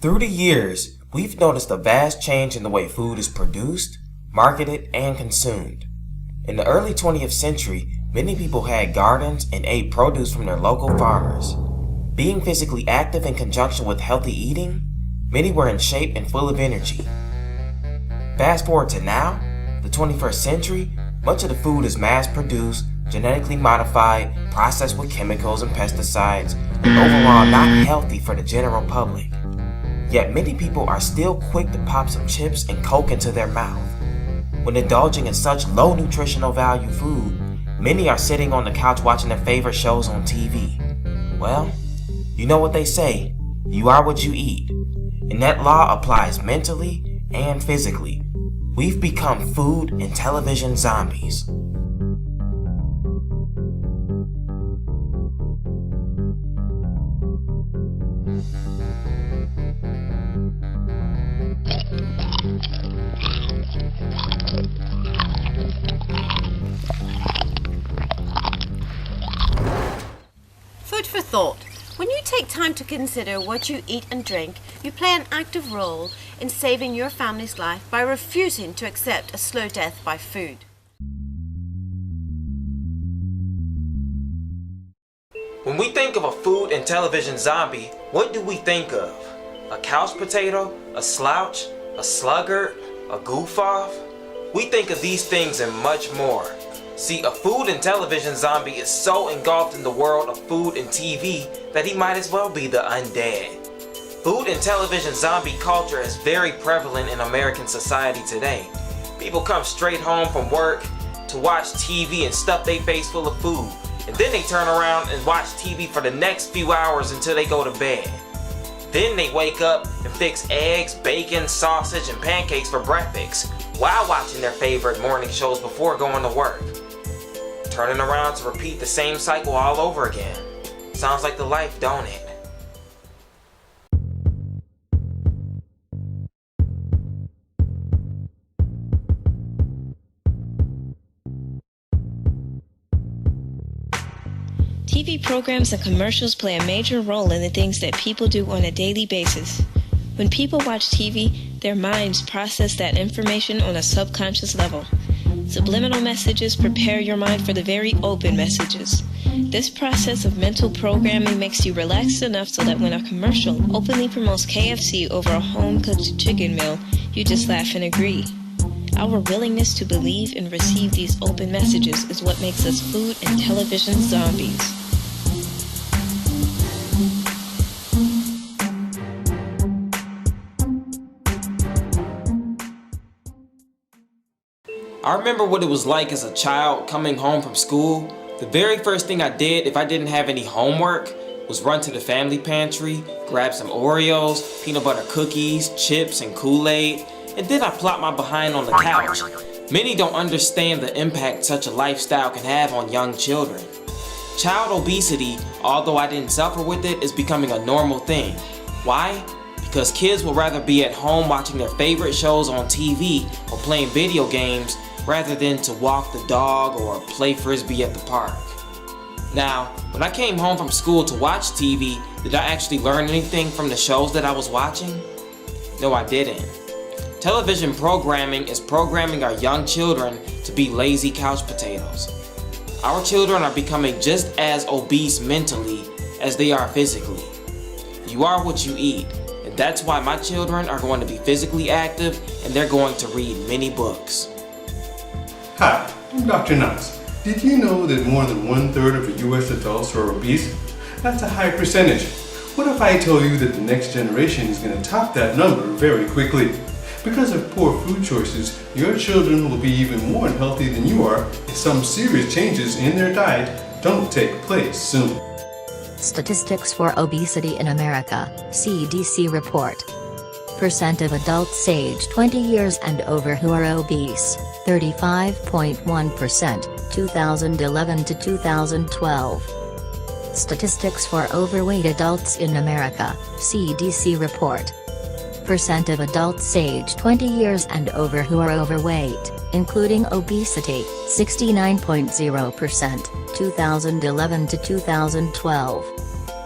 Through the years, we've noticed a vast change in the way food is produced, marketed, and consumed. In the early 20th century, many people had gardens and ate produce from their local farmers. Being physically active in conjunction with healthy eating, many were in shape and full of energy. Fast forward to now, the 21st century, much of the food is mass-produced, genetically modified, processed with chemicals and pesticides, and overall not healthy for the general public. Yet many people are still quick to pop some chips and Coke into their mouth. When indulging in such low nutritional value food, many are sitting on the couch watching their favorite shows on TV. Well, you know what they say, you are what you eat. And that law applies mentally and physically. We've become food and television zombies. Food for thought. When you take time to consider what you eat and drink, you play an active role in saving your family's life by refusing to accept a slow death by food. When we think of a food and television zombie, what do we think of? A couch potato? A slouch? A sluggard? A goof-off? We think of these things and much more. See, a food and television zombie is so engulfed in the world of food and TV that he might as well be the undead. Food and television zombie culture is very prevalent in American society today. People come straight home from work to watch TV and stuff their face full of food, and then they turn around and watch TV for the next few hours until they go to bed. Then they wake up and fix eggs, bacon, sausage, and pancakes for breakfast while watching their favorite morning shows before going to work. Turning around to repeat the same cycle all over again. Sounds like the life, don't it? TV programs and commercials play a major role in the things that people do on a daily basis. When people watch TV, their minds process that information on a subconscious level. Subliminal messages prepare your mind for the very open messages. This process of mental programming makes you relaxed enough so that when a commercial openly promotes KFC over a home-cooked chicken meal, you just laugh and agree. Our willingness to believe and receive these open messages is what makes us food and television zombies. I remember what it was like as a child coming home from school. The very first thing I did if I didn't have any homework was run to the family pantry, grab some Oreos, peanut butter cookies, chips, and Kool-Aid, and then I plop my behind on the couch. Many don't understand the impact such a lifestyle can have on young children. Child obesity, although I didn't suffer with it, is becoming a normal thing. Why? Because kids will rather be at home watching their favorite shows on TV or playing video games rather than to walk the dog or play frisbee at the park. Now, when I came home from school to watch TV, did I actually learn anything from the shows that I was watching? No, I didn't. Television programming is programming our young children to be lazy couch potatoes. Our children are becoming just as obese mentally as they are physically. You are what you eat, and that's why my children are going to be physically active and they're going to read many books. Hi, I'm Dr. Knox. Did you know that more than 1/3 of the U.S. adults are obese? That's a high percentage. What if I told you that the next generation is going to top that number very quickly? Because of poor food choices, your children will be even more unhealthy than you are if some serious changes in their diet don't take place soon. Statistics for obesity in America, CDC report. Percent of adults aged 20 years and over who are obese, 35.1%, 2011 to 2012. Statistics for overweight adults in America, CDC report. Percent of adults aged 20 years and over who are overweight, including obesity, 69.0%, 2011 to 2012.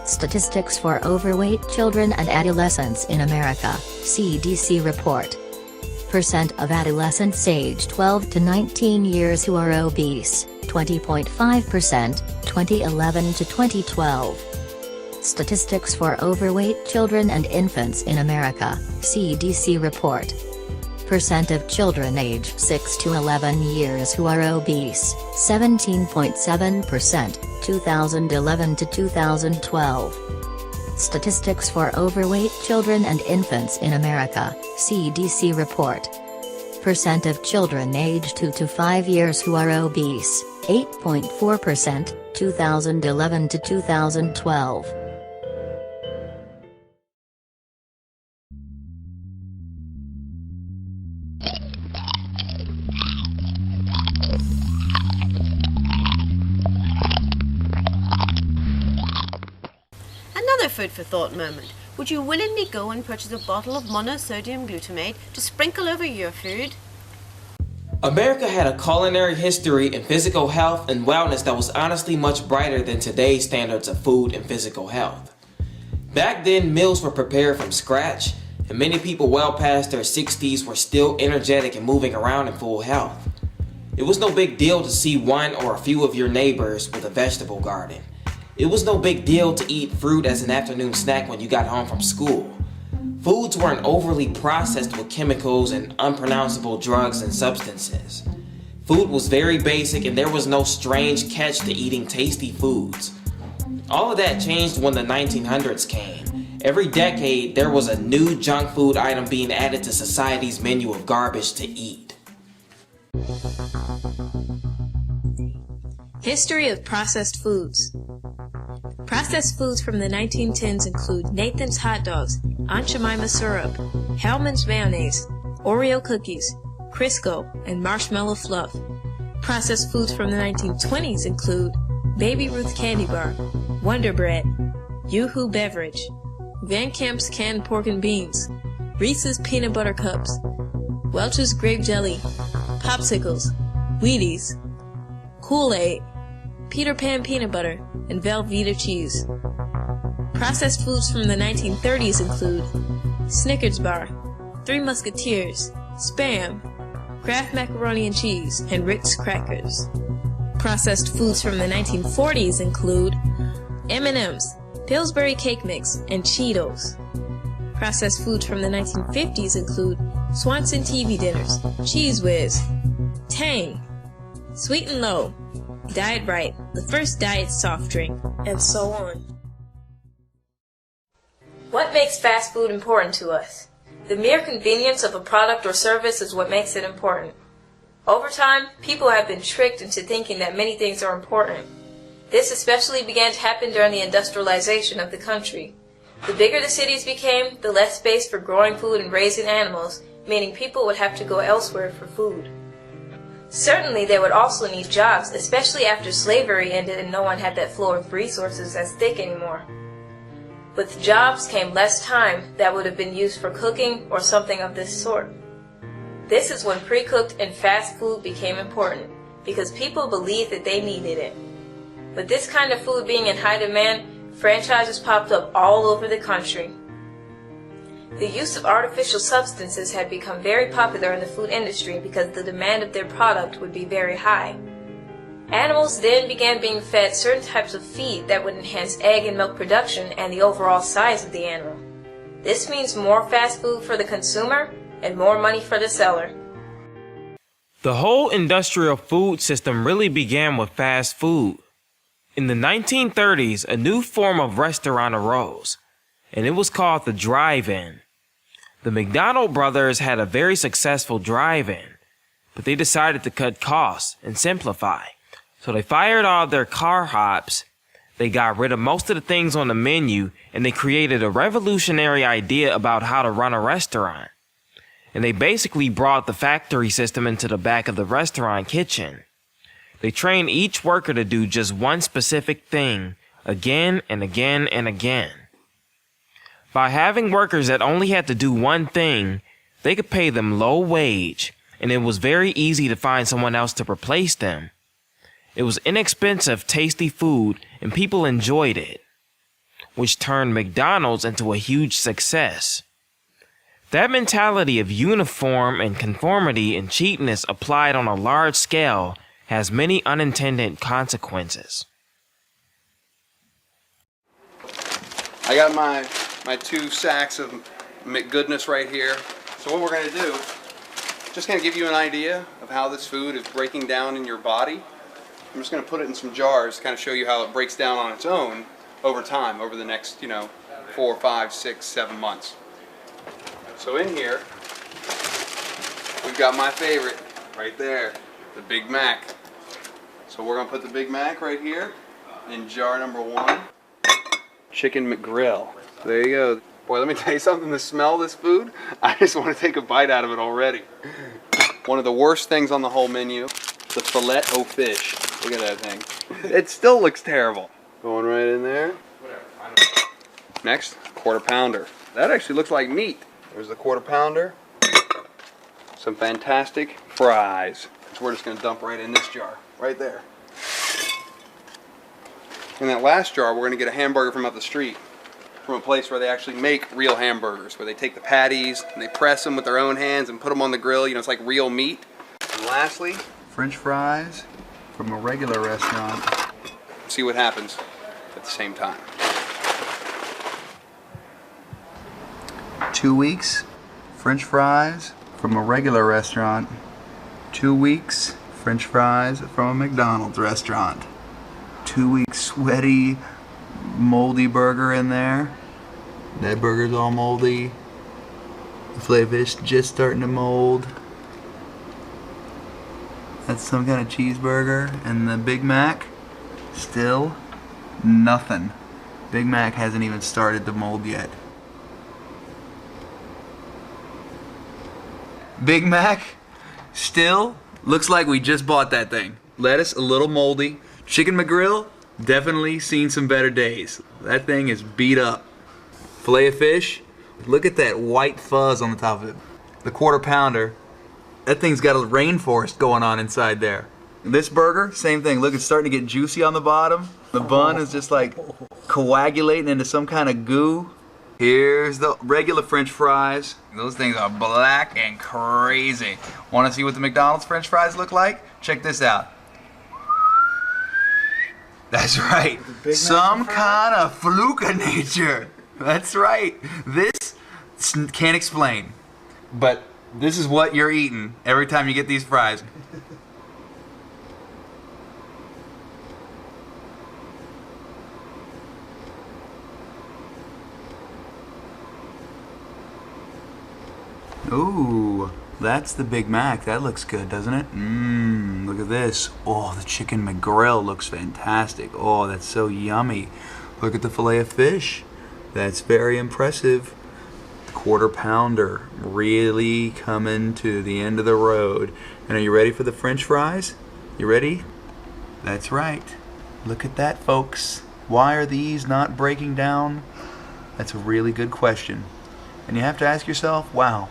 Statistics for overweight children and adolescents in America, CDC report. Percent of adolescents aged 12 to 19 years who are obese, 20.5%, 2011 to 2012. Statistics for overweight children and infants in America, CDC report. Percent of children aged 6 to 11 years who are obese, 17.7%, 2011 to 2012. Statistics for overweight children and infants in America, CDC report. Percent of children aged 2 to 5 years who are obese, 8.4%, 2011 to 2012. Another food for thought moment. Would you willingly go and purchase a bottle of monosodium glutamate to sprinkle over your food? America had a culinary history in physical health and wellness that was honestly much brighter than today's standards of food and physical health. Back then, meals were prepared from scratch, and many people well past their 60s were still energetic and moving around in full health. It was no big deal to see one or a few of your neighbors with a vegetable garden. It was no big deal to eat fruit as an afternoon snack when you got home from school. Foods weren't overly processed with chemicals and unpronounceable drugs and substances. Food was very basic and there was no strange catch to eating tasty foods. All of that changed when the 1900s came. Every decade, there was a new junk food item being added to society's menu of garbage to eat. History of processed foods. Processed foods from the 1910s include Nathan's hot dogs, Aunt Jemima syrup, Hellmann's mayonnaise, Oreo cookies, Crisco, and marshmallow fluff. Processed foods from the 1920s include Baby Ruth candy bar, Wonder Bread, Yoo-Hoo beverage, Van Camp's canned pork and beans, Reese's peanut butter cups, Welch's grape jelly, Popsicles, Wheaties, Kool-Aid, Peter Pan peanut butter, and Velveeta cheese. Processed foods from the 1930s include Snickers bar, Three Musketeers, Spam, Kraft macaroni and cheese, and Ritz crackers. Processed foods from the 1940s include M&M's, Pillsbury cake mix, and Cheetos. Processed foods from the 1950s include Swanson TV dinners, Cheese Whiz, Tang, Sweet and Low, Diet Right, the first diet soft drink, and so on. What makes fast food important to us? The mere convenience of a product or service is what makes it important. Over time, people have been tricked into thinking that many things are important. This especially began to happen during the industrialization of the country. The bigger the cities became, the less space for growing food and raising animals, meaning people would have to go elsewhere for food. Certainly, they would also need jobs, especially after slavery ended and no one had that flow of resources as thick anymore. With jobs came less time that would have been used for cooking or something of this sort. This is when pre-cooked and fast food became important, because people believed that they needed it. With this kind of food being in high demand, franchises popped up all over the country. The use of artificial substances had become very popular in the food industry because the demand of their product would be very high. Animals then began being fed certain types of feed that would enhance egg and milk production and the overall size of the animal. This means more fast food for the consumer and more money for the seller. The whole industrial food system really began with fast food. In the 1930s, a new form of restaurant arose, and it was called the drive-in. The McDonald brothers had a very successful drive-in, but they decided to cut costs and simplify. So they fired all their car hops, they got rid of most of the things on the menu, and they created a revolutionary idea about how to run a restaurant. And they basically brought the factory system into the back of the restaurant kitchen. They trained each worker to do just one specific thing, again and again and again. By having workers that only had to do one thing, they could pay them low wage, and it was very easy to find someone else to replace them. It was inexpensive, tasty food, and people enjoyed it. which turned McDonald's into a huge success. That mentality of uniform and conformity and cheapness applied on a large scale has many unintended consequences. I got my 2 sacks of McGoodness right here. So what we're going to do, just going to give you an idea of how this food is breaking down in your body. I'm just going to put it in some jars to kind of show you how it breaks down on its own over time, over the next, 4, 5, 6, 7 months. So in here, we've got my favorite right there, the Big Mac. So we're going to put the Big Mac right here in jar number 1. Chicken McGrill. There you go. Boy, let me tell you something, the smell of this food, I just want to take a bite out of it already. One of the worst things on the whole menu, the filet o fish. Look at that thing. It still looks terrible. Going right in there. Next, quarter pounder. That actually looks like meat. There's the quarter pounder. Some fantastic fries. So we're just going to dump right in this jar, right there. In that last jar, we're going to get a hamburger from up the street, from a place where they actually make real hamburgers, where they take the patties and they press them with their own hands and put them on the grill. It's like real meat. And lastly, French fries from a regular restaurant. See what happens at the same time. 2 weeks, French fries from a regular restaurant. 2 weeks, French fries from a McDonald's restaurant. 2 weeks sweaty, moldy burger in there. That burger's all moldy. The filet of fish just starting to mold. That's some kind of cheeseburger. And the Big Mac, still nothing. Big Mac hasn't even started to mold yet. Big Mac, still looks like we just bought that thing. Lettuce, a little moldy. Chicken McGrill, definitely seen some better days. That thing is beat up. Filet of fish, look at that white fuzz on the top of it. The quarter pounder, that thing's got a rainforest going on inside there. This burger, same thing. Look, it's starting to get juicy on the bottom. The bun is just like coagulating into some kind of goo. Here's the regular French fries. Those things are black and crazy. Want to see what the McDonald's French fries look like? Check this out. That's right. Some kind of fluke of nature. That's right. This can't explain. But this is what you're eating every time you get these fries. Ooh, that's the Big Mac. That looks good, doesn't it? Look at this. Oh, the chicken McGrill looks fantastic. Oh, that's so yummy. Look at the filet of fish. That's very impressive. Quarter pounder, really coming to the end of the road. And are you ready for the French fries? You ready? That's right. Look at that, folks. Why are these not breaking down? That's a really good question. And you have to ask yourself, wow,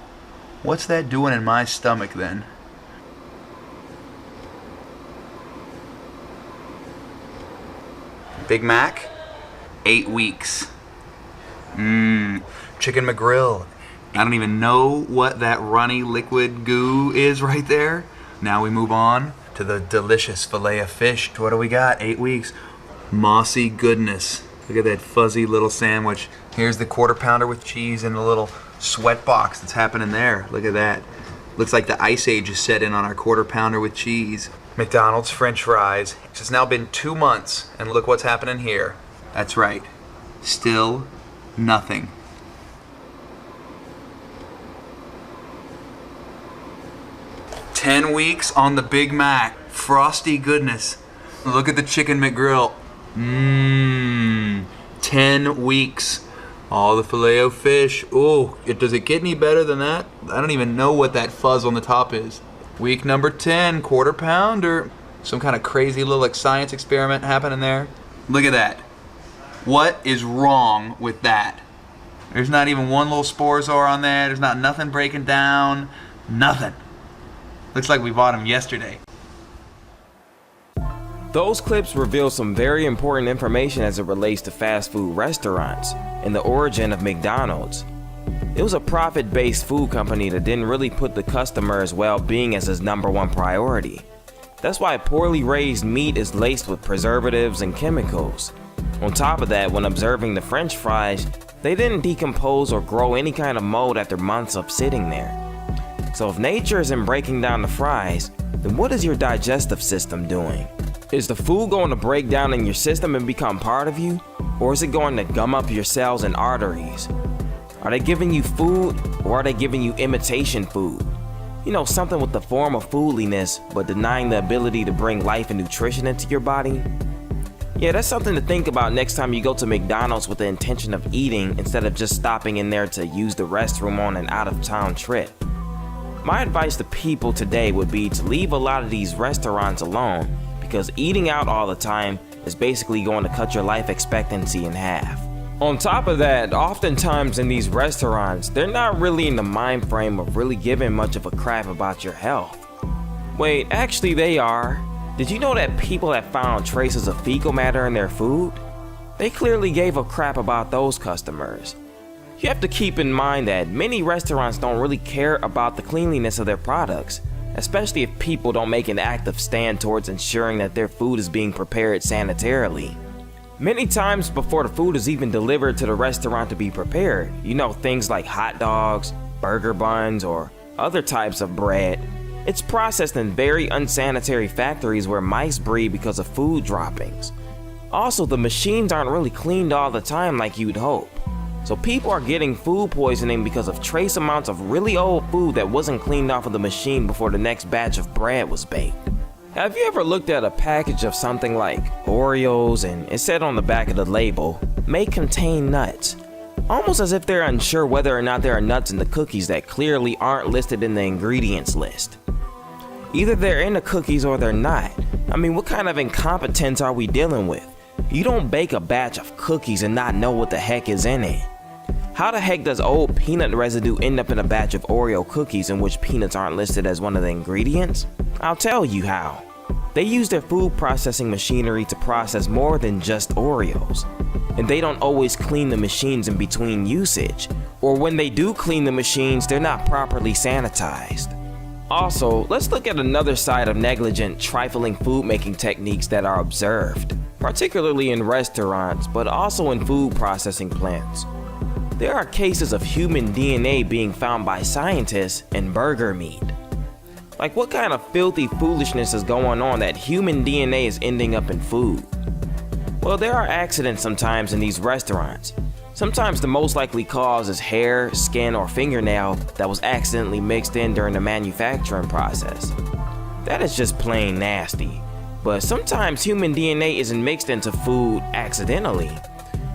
what's that doing in my stomach then? Big Mac, 8 weeks. Chicken McGrill. I don't even know what that runny liquid goo is right there. Now we move on to the delicious filet of fish. What do we got? 8 weeks. Mossy goodness. Look at that fuzzy little sandwich. Here's the quarter pounder with cheese and a little sweat box that's happening there. Look at that. Looks like the ice age is set in on our quarter pounder with cheese. McDonald's French fries. It's now been 2 months, and look what's happening here. That's right. Still nothing. "10 weeks on the Big Mac. Frosty goodness. Look at the chicken McGrill. 10 weeks. All the filet o fish. Oh, does it get any better than that? I don't even know what that fuzz on the top is. Week number 10, quarter pounder. Some kind of crazy little like science experiment happening there. Look at that. What is wrong with that? There's not even one little Sporzor on there. There's not nothing breaking down. Nothing. Looks like we bought them yesterday. Those clips reveal some very important information as it relates to fast food restaurants and the origin of McDonald's. It was a profit-based food company that didn't really put the customer's well-being as its #1 priority. That's why poorly raised meat is laced with preservatives and chemicals. On top of that, when observing the French fries, they didn't decompose or grow any kind of mold after months of sitting there. So if nature isn't breaking down the fries, then what is your digestive system doing? Is the food going to break down in your system and become part of you? Or is it going to gum up your cells and arteries? Are they giving you food, or are they giving you imitation food? You know, something with the form of foodliness, but denying the ability to bring life and nutrition into your body? Yeah, that's something to think about next time you go to McDonald's with the intention of eating instead of just stopping in there to use the restroom on an out-of-town trip. My advice to people today would be to leave a lot of these restaurants alone, because eating out all the time is basically going to cut your life expectancy in half. On top of that, oftentimes in these restaurants, they're not really in the mind frame of really giving much of a crap about your health. Wait, actually they are. Did you know that people have found traces of fecal matter in their food? They clearly gave a crap about those customers. You have to keep in mind that many restaurants don't really care about the cleanliness of their products, especially if people don't make an active stand towards ensuring that their food is being prepared sanitarily. Many times before the food is even delivered to the restaurant to be prepared, you know, things like hot dogs, burger buns, or other types of bread, it's processed in very unsanitary factories where mice breed because of food droppings. Also, the machines aren't really cleaned all the time like you'd hope. So people are getting food poisoning because of trace amounts of really old food that wasn't cleaned off of the machine before the next batch of bread was baked. Have you ever looked at a package of something like Oreos and it said on the back of the label, "may contain nuts," almost as if they're unsure whether or not there are nuts in the cookies that clearly aren't listed in the ingredients list? Either they're in the cookies or they're not. I mean, what kind of incompetence are we dealing with? You don't bake a batch of cookies and not know what the heck is in it. How the heck does old peanut residue end up in a batch of Oreo cookies in which peanuts aren't listed as one of the ingredients? I'll tell you how. They use their food processing machinery to process more than just Oreos. And they don't always clean the machines in between usage. Or when they do clean the machines, they're not properly sanitized. Also, let's look at another side of negligent, trifling food making techniques that are observed, particularly in restaurants, but also in food processing plants. There are cases of human DNA being found by scientists in burger meat. Like, what kind of filthy foolishness is going on that human DNA is ending up in food? Well, there are accidents sometimes in these restaurants. Sometimes the most likely cause is hair, skin, or fingernail that was accidentally mixed in during the manufacturing process. That is just plain nasty. But sometimes human DNA isn't mixed into food accidentally.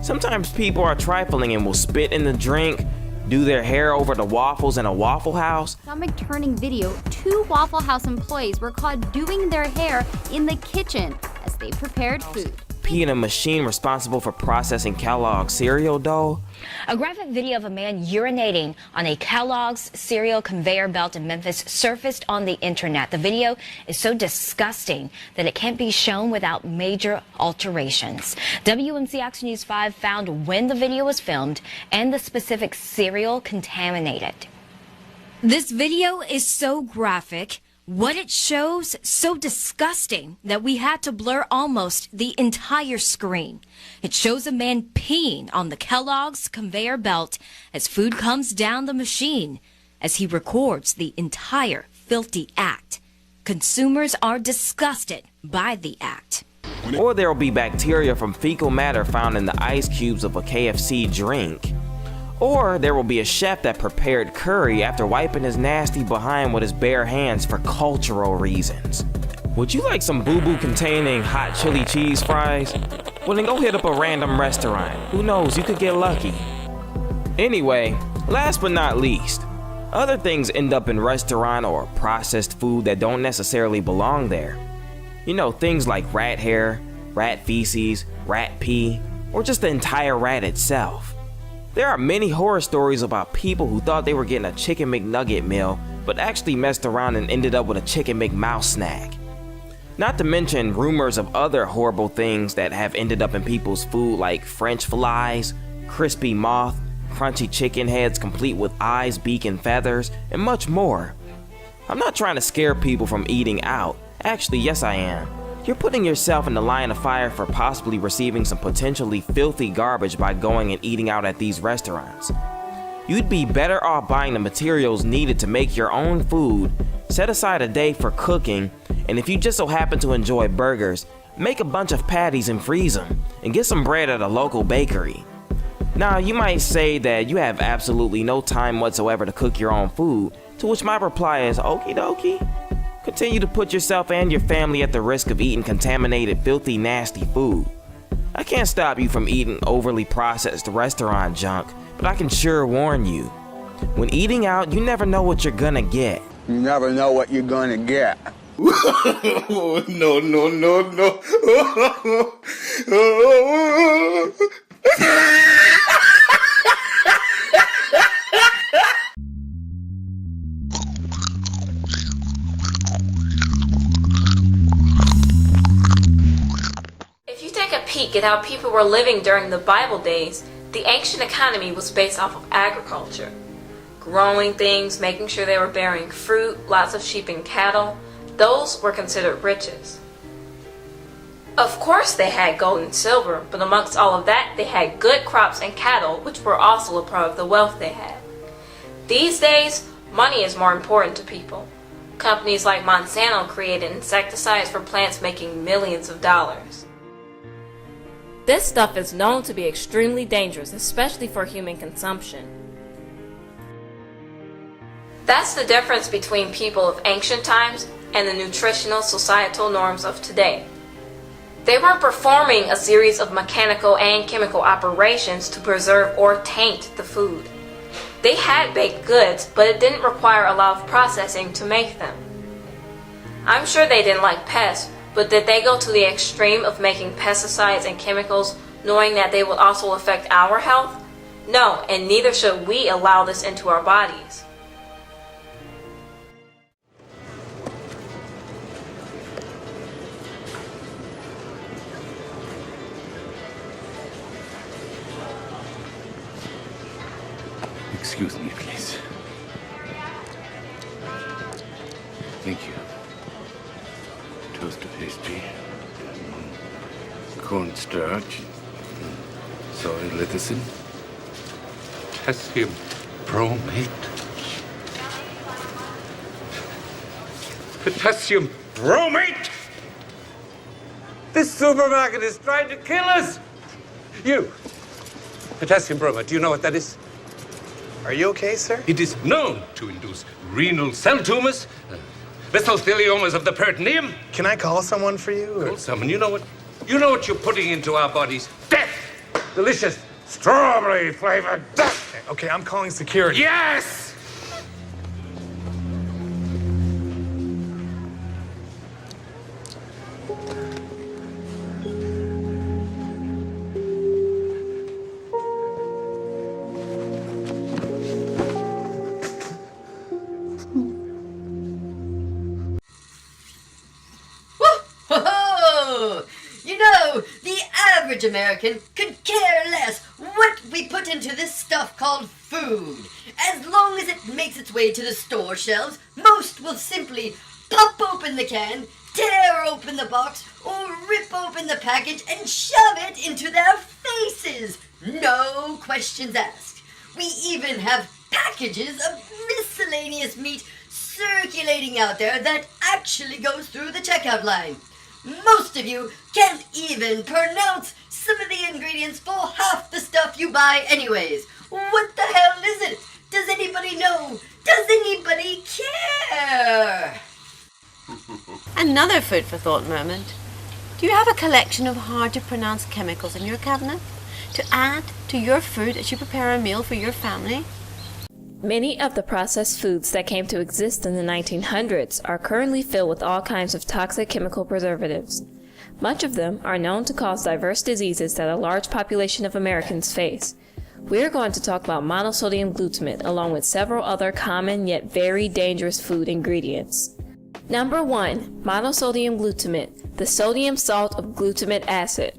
Sometimes people are trifling and will spit in the drink, do their hair over the waffles in a Waffle House. Stomach turning video, 2 Waffle House employees were caught doing their hair in the kitchen as they prepared food. Pee in a machine responsible for processing Kellogg's cereal dough. A graphic video of a man urinating on a Kellogg's cereal conveyor belt in Memphis surfaced on the internet. The video is so disgusting that it can't be shown without major alterations. WMC Action News 5 found when the video was filmed and the specific cereal contaminated. This video is so graphic. What it shows, so disgusting that we had to blur almost the entire screen. It shows a man peeing on the Kellogg's conveyor belt as food comes down the machine, as he records the entire filthy act. Consumers are disgusted by the act. Or there will be bacteria from fecal matter found in the ice cubes of a KFC drink. Or there will be a chef that prepared curry after wiping his nasty behind with his bare hands for cultural reasons. Would you like some boo-boo containing hot chili cheese fries? Well, then go hit up a random restaurant. Who knows, you could get lucky. Anyway, last but not least, other things end up in restaurant or processed food that don't necessarily belong there. You know, things like rat hair, rat feces, rat pee, or just the entire rat itself. There are many horror stories about people who thought they were getting a Chicken McNugget meal, but actually messed around and ended up with a Chicken McMouse snack. Not to mention rumors of other horrible things that have ended up in people's food like French flies, crispy moth, crunchy chicken heads complete with eyes, beak, and feathers, and much more. I'm not trying to scare people from eating out. Actually, yes I am. You're putting yourself in the line of fire for possibly receiving some potentially filthy garbage by going and eating out at these restaurants. You'd be better off buying the materials needed to make your own food, set aside a day for cooking, and if you just so happen to enjoy burgers, make a bunch of patties and freeze them, and get some bread at a local bakery. Now, you might say that you have absolutely no time whatsoever to cook your own food, to which my reply is okie dokie. Continue to put yourself and your family at the risk of eating contaminated, filthy, nasty food. I can't stop you from eating overly processed restaurant junk, but I can sure warn you. When eating out, you never know what you're gonna get. You never know what you're gonna get. No, no, no, no. If you take a peek at how people were living during the Bible days, the ancient economy was based off of agriculture. Growing things, making sure they were bearing fruit, lots of sheep and cattle, those were considered riches. Of course they had gold and silver, but amongst all of that they had good crops and cattle, which were also a part of the wealth they had. These days, money is more important to people. Companies like Monsanto created insecticides for plants making millions of dollars. This stuff is known to be extremely dangerous, especially for human consumption. That's the difference between people of ancient times and the nutritional societal norms of today. They weren't performing a series of mechanical and chemical operations to preserve or taint the food. They had baked goods, but it didn't require a lot of processing to make them. I'm sure they didn't like pests, but did they go to the extreme of making pesticides and chemicals knowing that they would also affect our health? No, and neither should we allow this into our bodies. Excuse me, please. Thank you. Toast of pastry, cornstarch, soy lecithin, potassium bromate. Potassium bromate? This supermarket is trying to kill us! You! Potassium bromate, do you know what that is? Are you okay, sir? It is known to induce renal cell tumors, mesotheliomas of the peritoneum. Can I call someone for you? Call someone. You know what you're putting into our bodies? Death! Delicious strawberry flavored death! Okay, I'm calling security. Yes! You know, the average American could care less what we put into this stuff called food. As long as it makes its way to the store shelves, most will simply pop open the can, tear open the box, or rip open the package and shove it into their faces. No questions asked. We even have packages of miscellaneous meat circulating out there that actually goes through the checkout line. Most of you can't even pronounce some of the ingredients for half the stuff you buy anyways. What the hell is it? Does anybody know? Does anybody care? Another food for thought moment. Do you have a collection of hard to pronounce chemicals in your cabinet to add to your food as you prepare a meal for your family? Many of the processed foods that came to exist in the 1900s are currently filled with all kinds of toxic chemical preservatives. Much of them are known to cause diverse diseases that a large population of Americans face. We're going to talk about monosodium glutamate along with several other common yet very dangerous food ingredients. Number 1. Monosodium glutamate, the sodium salt of glutamate acid.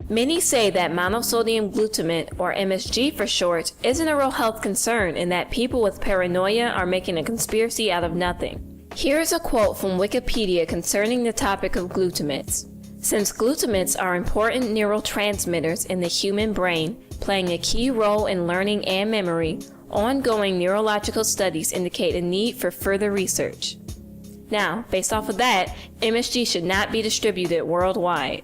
Many say that monosodium glutamate, or MSG for short, isn't a real health concern and that people with paranoia are making a conspiracy out of nothing. Here's a quote from Wikipedia concerning the topic of glutamates. Since glutamates are important neurotransmitters in the human brain, playing a key role in learning and memory, ongoing neurological studies indicate a need for further research. Now, based off of that, MSG should not be distributed worldwide.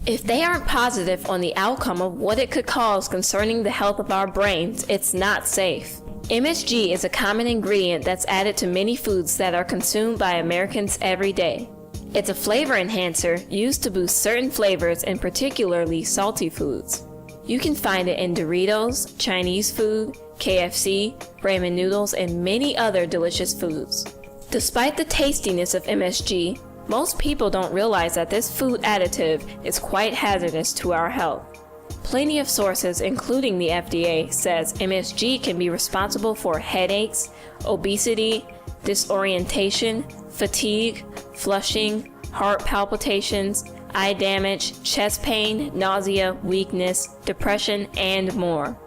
If they aren't positive on the outcome of what it could cause concerning the health of our brains, it's not safe. MSG is a common ingredient that's added to many foods that are consumed by Americans every day. It's a flavor enhancer used to boost certain flavors and particularly salty foods. You can find it in Doritos, Chinese food, KFC, ramen noodles, and many other delicious foods. Despite the tastiness of MSG, most people don't realize that this food additive is quite hazardous to our health. Plenty of sources, including the FDA, says MSG can be responsible for headaches, obesity, disorientation, fatigue, flushing, heart palpitations, eye damage, chest pain, nausea, weakness, depression, and more.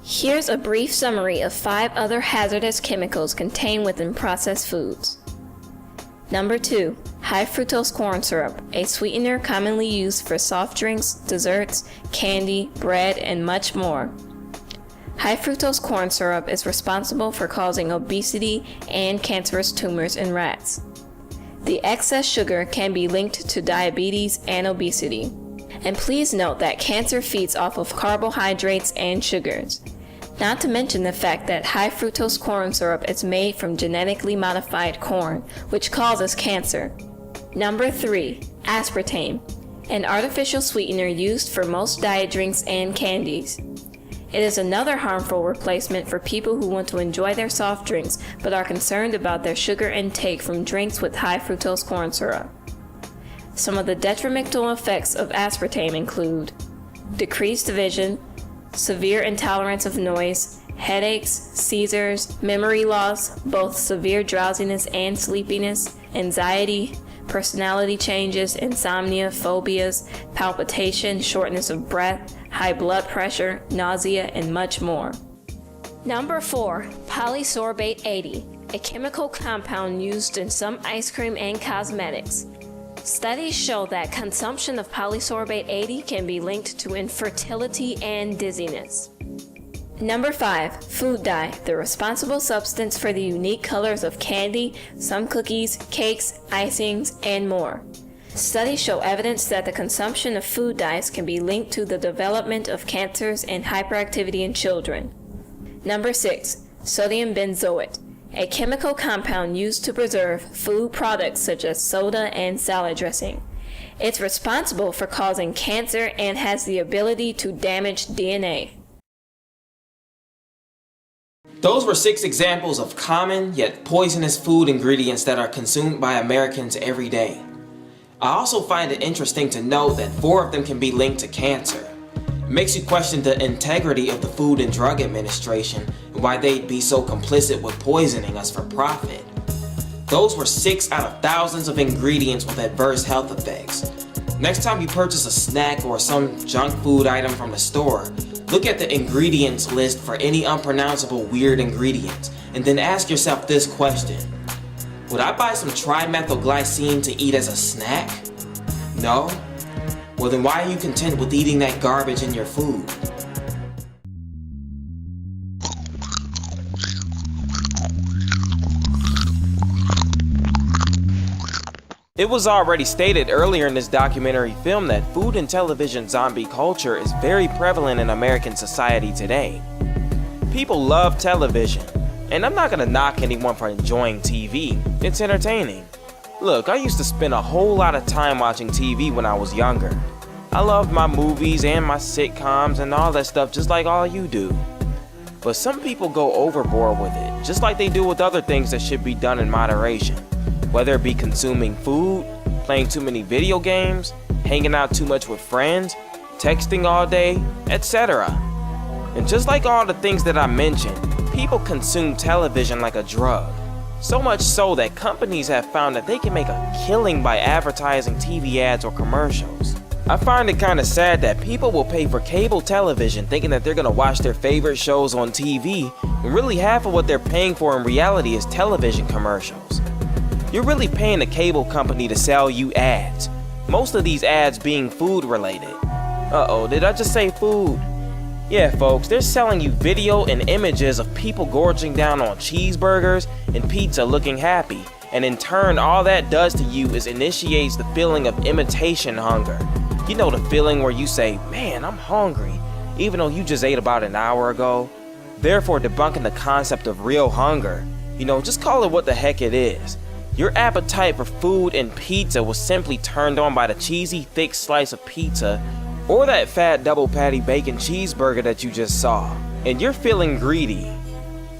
Here's a brief summary of 5 other hazardous chemicals contained within processed foods. Number 2. High fructose corn syrup, a sweetener commonly used for soft drinks, desserts, candy, bread, and much more. High fructose corn syrup is responsible for causing obesity and cancerous tumors in rats. The excess sugar can be linked to diabetes and obesity. And please note that cancer feeds off of carbohydrates and sugars. Not to mention the fact that high fructose corn syrup is made from genetically modified corn, which causes cancer. Number 3. Aspartame, an artificial sweetener used for most diet drinks and candies. It is another harmful replacement for people who want to enjoy their soft drinks but are concerned about their sugar intake from drinks with high fructose corn syrup. Some of the detrimental effects of aspartame include decreased vision, severe intolerance of noise, headaches, seizures, memory loss, both severe drowsiness and sleepiness, anxiety, personality changes, insomnia, phobias, palpitation, shortness of breath, high blood pressure, nausea, and much more. Number 4. Polysorbate 80, a chemical compound used in some ice cream and cosmetics. Studies show that consumption of polysorbate 80 can be linked to infertility and dizziness. Number 5. Food dye, the responsible substance for the unique colors of candy, some cookies, cakes, icings, and more. Studies show evidence that the consumption of food dyes can be linked to the development of cancers and hyperactivity in children. Number 6. Sodium benzoate, a chemical compound used to preserve food products such as soda and salad dressing. It's responsible for causing cancer and has the ability to damage DNA. Those were 6 examples of common yet poisonous food ingredients that are consumed by Americans every day. I also find it interesting to note that 4 of them can be linked to cancer. It makes you question the integrity of the Food and Drug Administration and why they'd be so complicit with poisoning us for profit. Those were 6 out of thousands of ingredients with adverse health effects. Next time you purchase a snack or some junk food item from the store, look at the ingredients list for any unpronounceable weird ingredients, and then ask yourself this question. Would I buy some trimethylglycine to eat as a snack? No? Well then why are you content with eating that garbage in your food? It was already stated earlier in this documentary film that food and television zombie culture is very prevalent in American society today. People love television, and I'm not gonna knock anyone for enjoying TV. It's entertaining. Look, I used to spend a whole lot of time watching TV when I was younger. I loved my movies and my sitcoms and all that stuff just like all you do. But some people go overboard with it, just like they do with other things that should be done in moderation. Whether it be consuming food, playing too many video games, hanging out too much with friends, texting all day, etc. And just like all the things that I mentioned, people consume television like a drug. So much so that companies have found that they can make a killing by advertising TV ads or commercials. I find it kind of sad that people will pay for cable television thinking that they're going to watch their favorite shows on TV, when really half of what they're paying for in reality is television commercials. You're really paying the cable company to sell you ads, most of these ads being food related. Uh-oh, did I just say food? Yeah, folks, they're selling you video and images of people gorging down on cheeseburgers and pizza looking happy, and in turn all that does to you is initiates the feeling of imitation hunger. You know, the feeling where you say, man, I'm hungry, even though you just ate about an hour ago. Therefore debunking the concept of real hunger. You know, just call it what the heck it is. Your appetite for food and pizza was simply turned on by the cheesy thick slice of pizza or that fat double patty bacon cheeseburger that you just saw, and you're feeling greedy.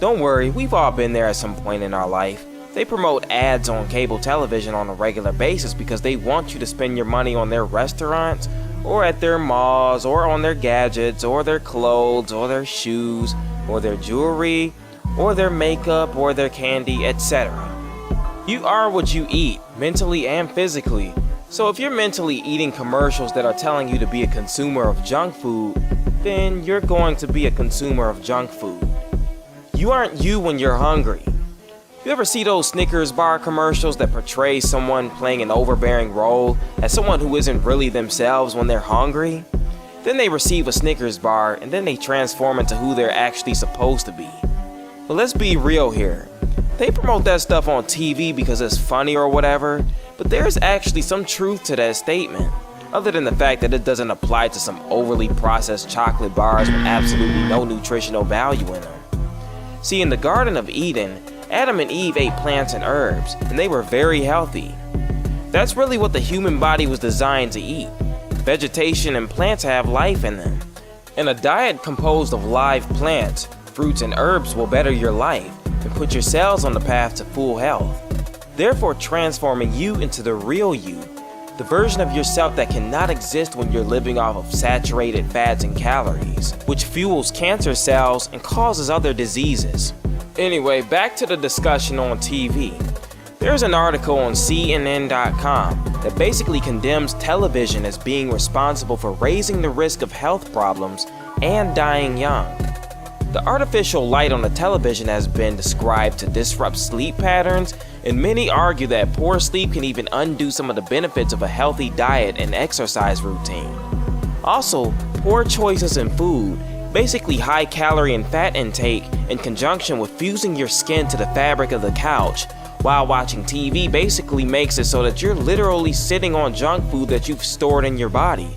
Don't worry, we've all been there at some point in our life. They promote ads on cable television on a regular basis because they want you to spend your money on their restaurants, or at their malls, or on their gadgets, or their clothes, or their shoes, or their jewelry, or their makeup, or their candy, etc. You are what you eat, mentally and physically. So if you're mentally eating commercials that are telling you to be a consumer of junk food, then you're going to be a consumer of junk food. You aren't you when you're hungry. You ever see those Snickers bar commercials that portray someone playing an overbearing role as someone who isn't really themselves when they're hungry? Then they receive a Snickers bar and then they transform into who they're actually supposed to be. But let's be real here. They promote that stuff on TV because it's funny or whatever, but there's actually some truth to that statement, other than the fact that it doesn't apply to some overly processed chocolate bars with absolutely no nutritional value in them. See, in the Garden of Eden, Adam and Eve ate plants and herbs, and they were very healthy. That's really what the human body was designed to eat. Vegetation and plants have life in them. And a diet composed of live plants, fruits, and herbs will better your life and put your cells on the path to full health, therefore transforming you into the real you, the version of yourself that cannot exist when you're living off of saturated fats and calories, which fuels cancer cells and causes other diseases. Anyway, back to the discussion on TV. There's an article on CNN.com that basically condemns television as being responsible for raising the risk of health problems and dying young. The artificial light on the television has been described to disrupt sleep patterns, and many argue that poor sleep can even undo some of the benefits of a healthy diet and exercise routine. Also, poor choices in food, basically high calorie and fat intake in conjunction with fusing your skin to the fabric of the couch while watching TV basically makes it so that you're literally sitting on junk food that you've stored in your body.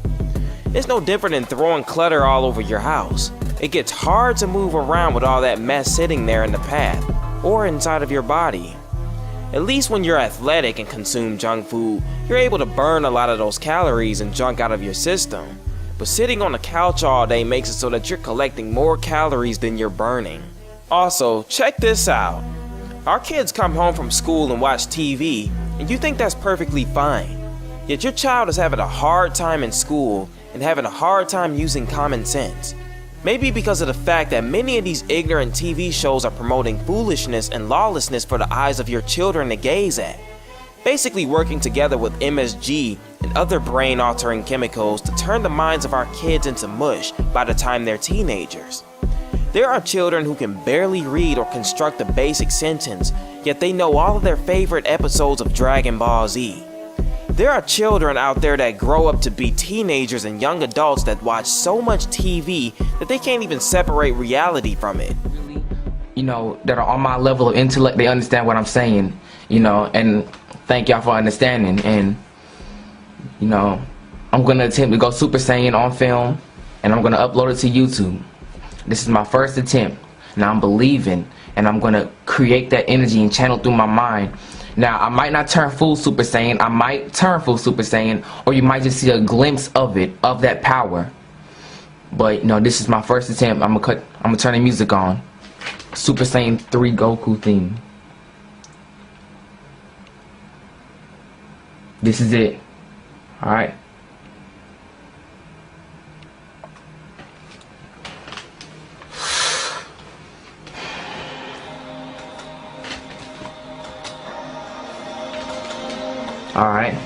It's no different than throwing clutter all over your house. It gets hard to move around with all that mess sitting there in the path or inside of your body. At least when you're athletic and consume junk food, you're able to burn a lot of those calories and junk out of your system. But sitting on the couch all day makes it so that you're collecting more calories than you're burning. Also, check this out. Our kids come home from school and watch TV, and you think that's perfectly fine. Yet your child is having a hard time in school and having a hard time using common sense. Maybe because of the fact that many of these ignorant TV shows are promoting foolishness and lawlessness for the eyes of your children to gaze at. Basically working together with MSG and other brain-altering chemicals to turn the minds of our kids into mush by the time they're teenagers. There are children who can barely read or construct a basic sentence, yet they know all of their favorite episodes of Dragon Ball Z. There are children out there that grow up to be teenagers and young adults that watch so much TV that they can't even separate reality from it. You know, that are on my level of intellect, they understand what I'm saying, you know, and thank y'all for understanding. And, you know, I'm going to attempt to go Super Saiyan on film, and I'm going to upload it to YouTube. This is my first attempt. Now I'm believing, and I'm going to create that energy and channel through my mind. Now, I might not turn full Super Saiyan, I might turn full Super Saiyan, or you might just see a glimpse of it, of that power. But, you know, this is my first attempt. I'm gonna turn the music on. Super Saiyan 3 Goku theme. This is it. Alright. All right.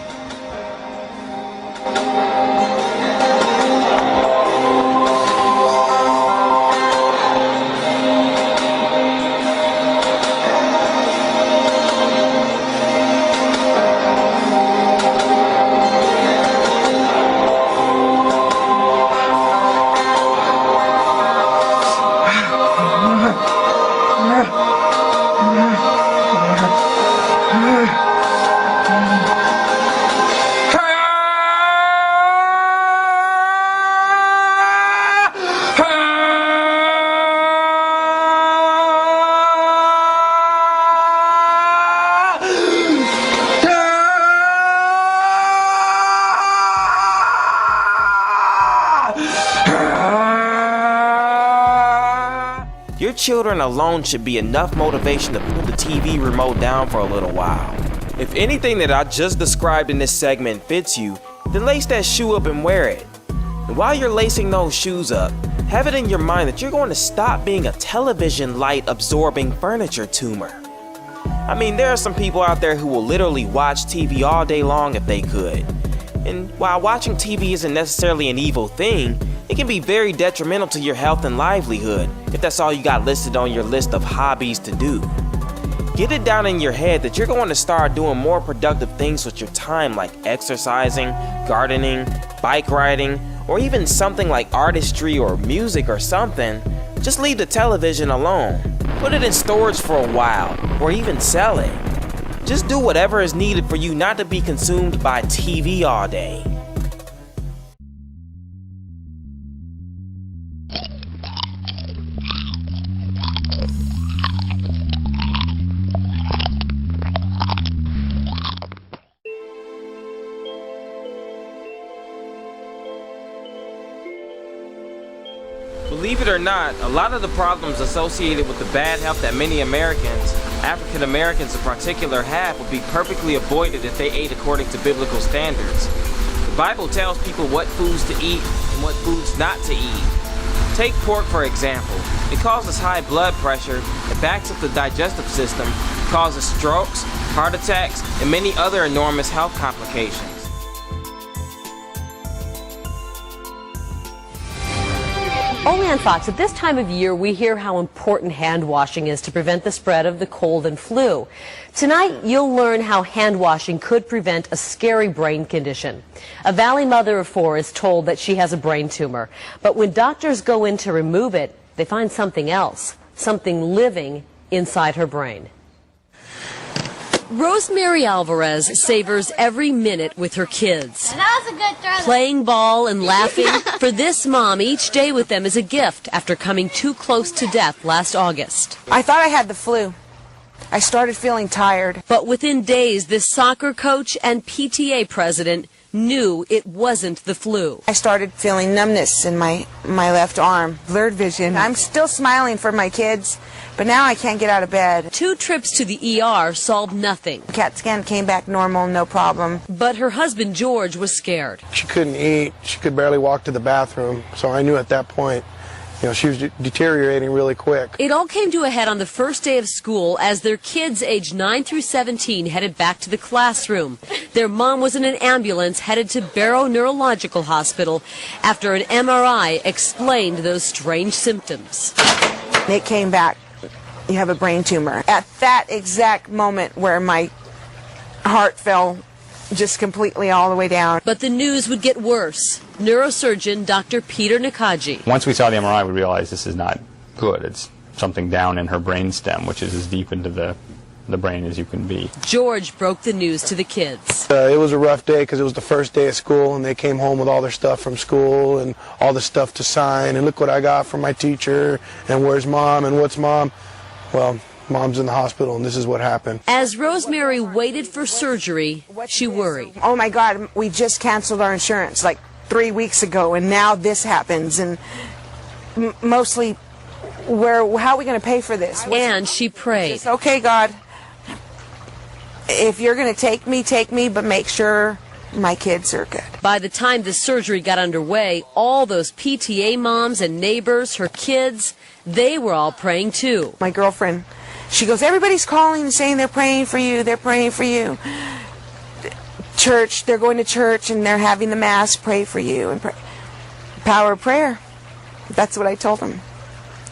Your children alone should be enough motivation to put the TV remote down for a little while. If anything that I just described in this segment fits you, then lace that shoe up and wear it. And while you're lacing those shoes up, have it in your mind that you're going to stop being a television light absorbing furniture tumor. I mean, there are some people out there who will literally watch TV all day long if they could. And while watching TV isn't necessarily an evil thing, it can be very detrimental to your health and livelihood if that's all you got listed on your list of hobbies to do. Get it down in your head that you're going to start doing more productive things with your time, like exercising, gardening, bike riding, or even something like artistry or music or something. Just leave the television alone. Put it in storage for a while, or even sell it. Just do whatever is needed for you not to be consumed by TV all day. Believe it or not, a lot of the problems associated with the bad health that many Americans, African Americans in particular, have would be perfectly avoided if they ate according to biblical standards. The Bible tells people what foods to eat and what foods not to eat. Take pork for example. It causes high blood pressure, it backs up the digestive system, causes strokes, heart attacks, and many other enormous health complications. Only on Fox, at this time of year, we hear how important hand washing is to prevent the spread of the cold and flu. Tonight, you'll learn how hand washing could prevent a scary brain condition. A Valley mother of 4 is told that she has a brain tumor, but when doctors go in to remove it, they find something else, something living inside her brain. Rosemary Alvarez savors every minute with her kids. That was a good throw. Playing ball and laughing. For this mom, each day with them is a gift after coming too close to death last August. I thought I had the flu. I started feeling tired. But within days, this soccer coach and PTA president knew it wasn't the flu. I started feeling numbness in my left arm, blurred vision. I'm still smiling for my kids, but now I can't get out of bed. 2 trips to the ER solved nothing. CAT scan came back normal, no problem. But her husband, George, was scared. She couldn't eat. She could barely walk to the bathroom. So I knew at that point, she was deteriorating really quick. It all came to a head on the first day of school as their kids aged 9 through 17 headed back to the classroom. Their mom was in an ambulance headed to Barrow Neurological Hospital after an MRI explained those strange symptoms. It came back. You have a brain tumor. At that exact moment where my heart fell just completely all the way down. But the news would get worse. Neurosurgeon Dr. Peter Nakaji. Once we saw the MRI, we realized this is not good. It's something down in her brainstem, which is as deep into the brain as you can be. George broke the news to the kids. It was a rough day because it was the first day of school, and they came home with all their stuff from school and all the stuff to sign, and look what I got from my teacher, and where's mom, and what's mom? Well, mom's in the hospital, and this is what happened. As Rosemary waited for surgery, she worried. Oh my God, we just canceled our insurance like 3 weeks ago, and now this happens, and mostly, how are we going to pay for this? And she prayed. Okay, God, if you're going to take me, but make sure my kids are good. By the time the surgery got underway, all those PTA moms and neighbors, her kids, they were all praying too. My girlfriend, she goes, everybody's calling and saying they're praying for you, they're praying for you. church, they're going to church and they're having the mass, pray for you. And pray. Power of prayer. That's what I told them.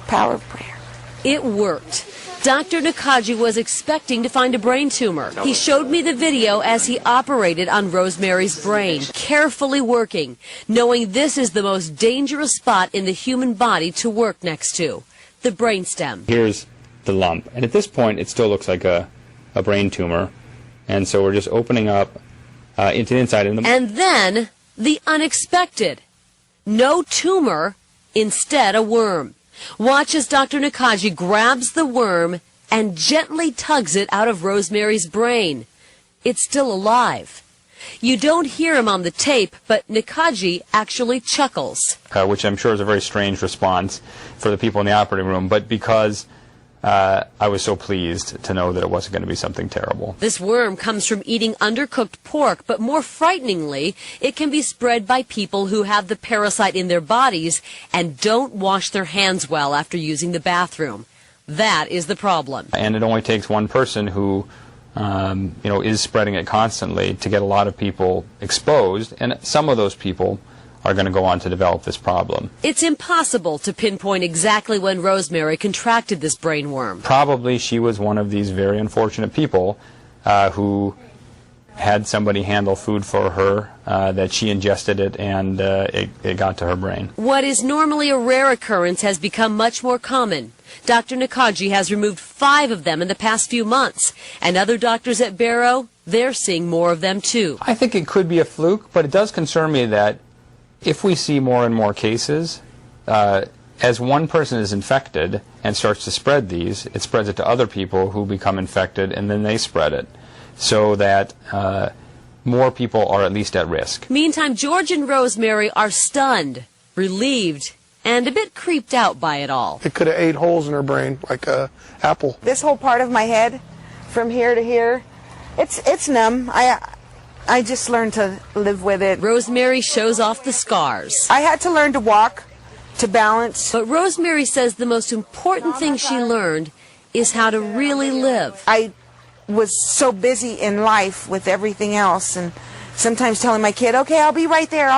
Power of prayer. It worked. Dr. Nakaji was expecting to find a brain tumor. He showed me the video as he operated on Rosemary's brain, carefully working, knowing this is the most dangerous spot in the human body to work next to, the brainstem. Here's the lump, and at this point it still looks like a brain tumor, and so we're just opening up into the inside. And then the unexpected. No tumor, instead a worm. Watch as Dr. Nakaji grabs the worm and gently tugs it out of Rosemary's brain. It's still alive. You don't hear him on the tape, but Nakaji actually chuckles. Which I'm sure is a very strange response for the people in the operating room, but because I was so pleased to know that it wasn't going to be something terrible. This worm comes from eating undercooked pork, but more frighteningly, it can be spread by people who have the parasite in their bodies and don't wash their hands well after using the bathroom. That is the problem. And it only takes one person who is spreading it constantly to get a lot of people exposed, and some of those people are going to go on to develop this problem. It's impossible to pinpoint exactly when Rosemary contracted this brain worm. Probably she was one of these very unfortunate people who had somebody handle food for her, that she ingested it, and it got to her brain. What is normally a rare occurrence has become much more common. Dr. Nakaji has removed 5 of them in the past few months, and other doctors at Barrow, they're seeing more of them too. I think it could be a fluke, but it does concern me that if we see more and more cases, as one person is infected and starts to spread these, it spreads it to other people who become infected, and then they spread it, so that more people are at least at risk. Meantime, George and Rosemary are stunned, relieved, and a bit creeped out by it all. It could have ate holes in her brain like a apple. This whole part of my head, from here to here, it's numb. I just learned to live with it. Rosemary shows off the scars. I had to learn to walk, to balance. But Rosemary says the most important thing she learned is how to really live. I was so busy in life with everything else, and sometimes telling my kid, okay, I'll be right there,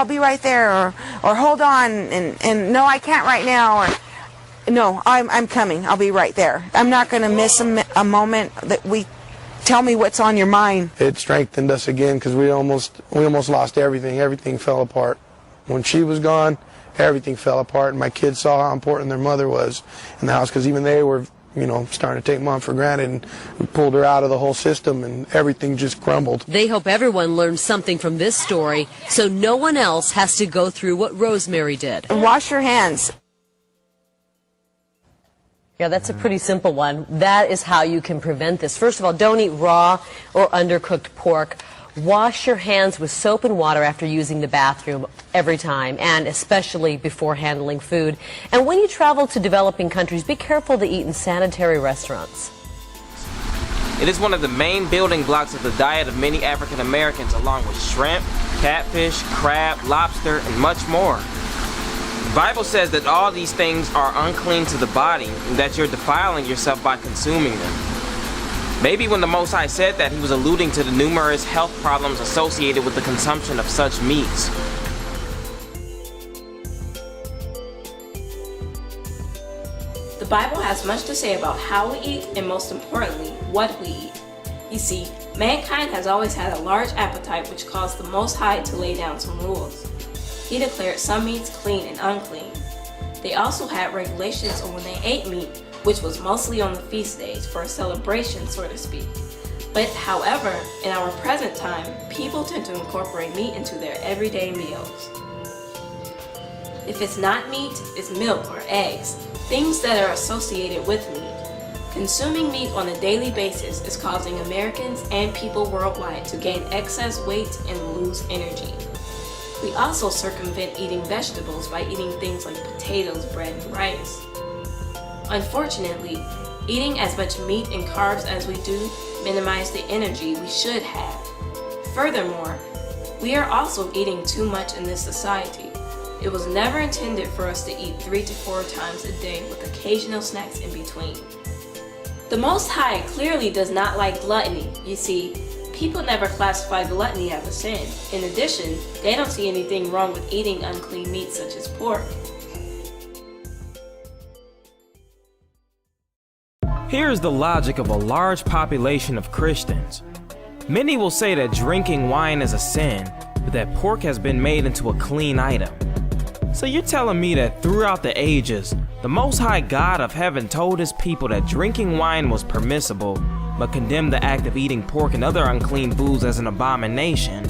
or hold on, and no, I can't right now, or no, I'm coming, I'll be right there. I'm not going to miss a moment that we tell me what's on your mind. It strengthened us again because we almost lost everything. Everything fell apart. When she was gone, everything fell apart, and my kids saw how important their mother was in the house, because even they were, starting to take Mom for granted, and we pulled her out of the whole system, and everything just crumbled. They hope everyone learns something from this story so no one else has to go through what Rosemary did. Wash your hands. Yeah, that's a pretty simple one. That is how you can prevent this. First of all, don't eat raw or undercooked pork. Wash your hands with soap and water after using the bathroom every time, and especially before handling food. And when you travel to developing countries, be careful to eat in sanitary restaurants. It is one of the main building blocks of the diet of many African Americans, along with shrimp, catfish, crab, lobster, and much more. The Bible says that all these things are unclean to the body, and that you're defiling yourself by consuming them. Maybe when the Most High said that, he was alluding to the numerous health problems associated with the consumption of such meats. The Bible has much to say about how we eat, and most importantly, what we eat. You see, mankind has always had a large appetite, which caused the Most High to lay down some rules. He declared some meats clean and unclean. They also had regulations on when they ate meat, which was mostly on the feast days for a celebration, so to speak. But however, in our present time, people tend to incorporate meat into their everyday meals. If it's not meat, it's milk or eggs, things that are associated with meat. Consuming meat on a daily basis is causing Americans and people worldwide to gain excess weight and lose energy. We also circumvent eating vegetables by eating things like potatoes, bread, and rice. Unfortunately, eating as much meat and carbs as we do minimize the energy we should have. Furthermore, we are also eating too much in this society. It was never intended for us to eat 3 to 4 times a day with occasional snacks in between. The Most High clearly does not like gluttony. You see, people never classify gluttony as a sin. In addition, they don't see anything wrong with eating unclean meats such as pork. Here's the logic of a large population of Christians. Many will say that drinking wine is a sin, but that pork has been made into a clean item. So you're telling me that throughout the ages, the Most High God of heaven told his people that drinking wine was permissible, but condemned the act of eating pork and other unclean foods as an abomination.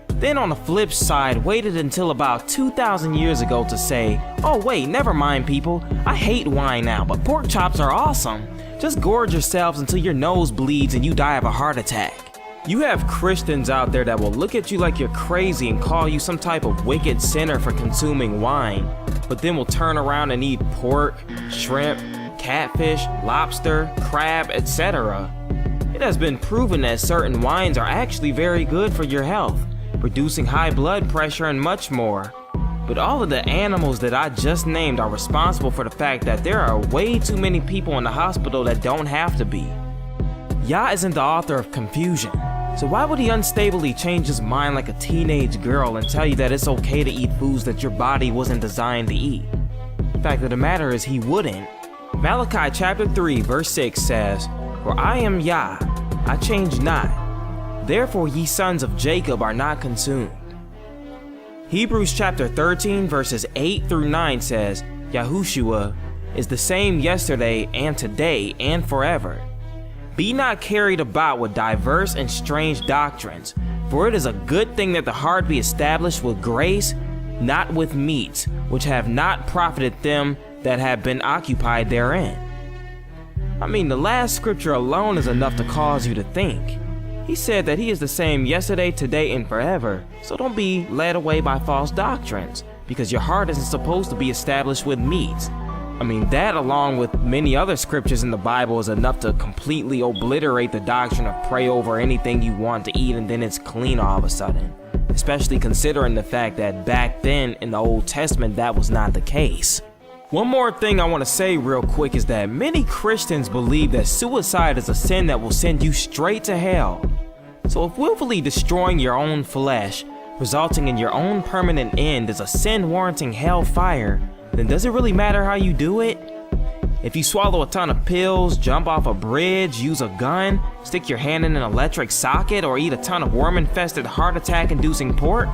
Then on the flip side, waited until about 2,000 years ago to say, oh wait, never mind people, I hate wine now, but pork chops are awesome. Just gorge yourselves until your nose bleeds and you die of a heart attack. You have Christians out there that will look at you like you're crazy and call you some type of wicked sinner for consuming wine, but then will turn around and eat pork, shrimp, catfish, lobster, crab, etc. It has been proven that certain wines are actually very good for your health, reducing high blood pressure and much more. But all of the animals that I just named are responsible for the fact that there are way too many people in the hospital that don't have to be. Yah isn't the author of confusion, so why would he unstably change his mind like a teenage girl and tell you that it's okay to eat foods that your body wasn't designed to eat? The fact of the matter is he wouldn't. Malachi chapter 3 verse 6 says, "For I am Yah, I change not. Therefore ye sons of Jacob are not consumed." Hebrews chapter 13 verses 8 through 9 says, Yahushua is the same yesterday and today and forever. Be not carried about with diverse and strange doctrines, for it is a good thing that the heart be established with grace, not with meats, which have not profited them that have been occupied therein. I mean, the last scripture alone is enough to cause you to think. He said that he is the same yesterday, today, and forever, so don't be led away by false doctrines, because your heart isn't supposed to be established with meats. I mean, that along with many other scriptures in the Bible is enough to completely obliterate the doctrine of pray over anything you want to eat and then it's clean all of a sudden. Especially considering the fact that back then in the Old Testament that was not the case. One more thing I want to say real quick is that many Christians believe that suicide is a sin that will send you straight to hell. So if willfully destroying your own flesh, resulting in your own permanent end, is a sin warranting hellfire, then does it really matter how you do it? If you swallow a ton of pills, jump off a bridge, use a gun, stick your hand in an electric socket, or eat a ton of worm-infested heart attack-inducing pork,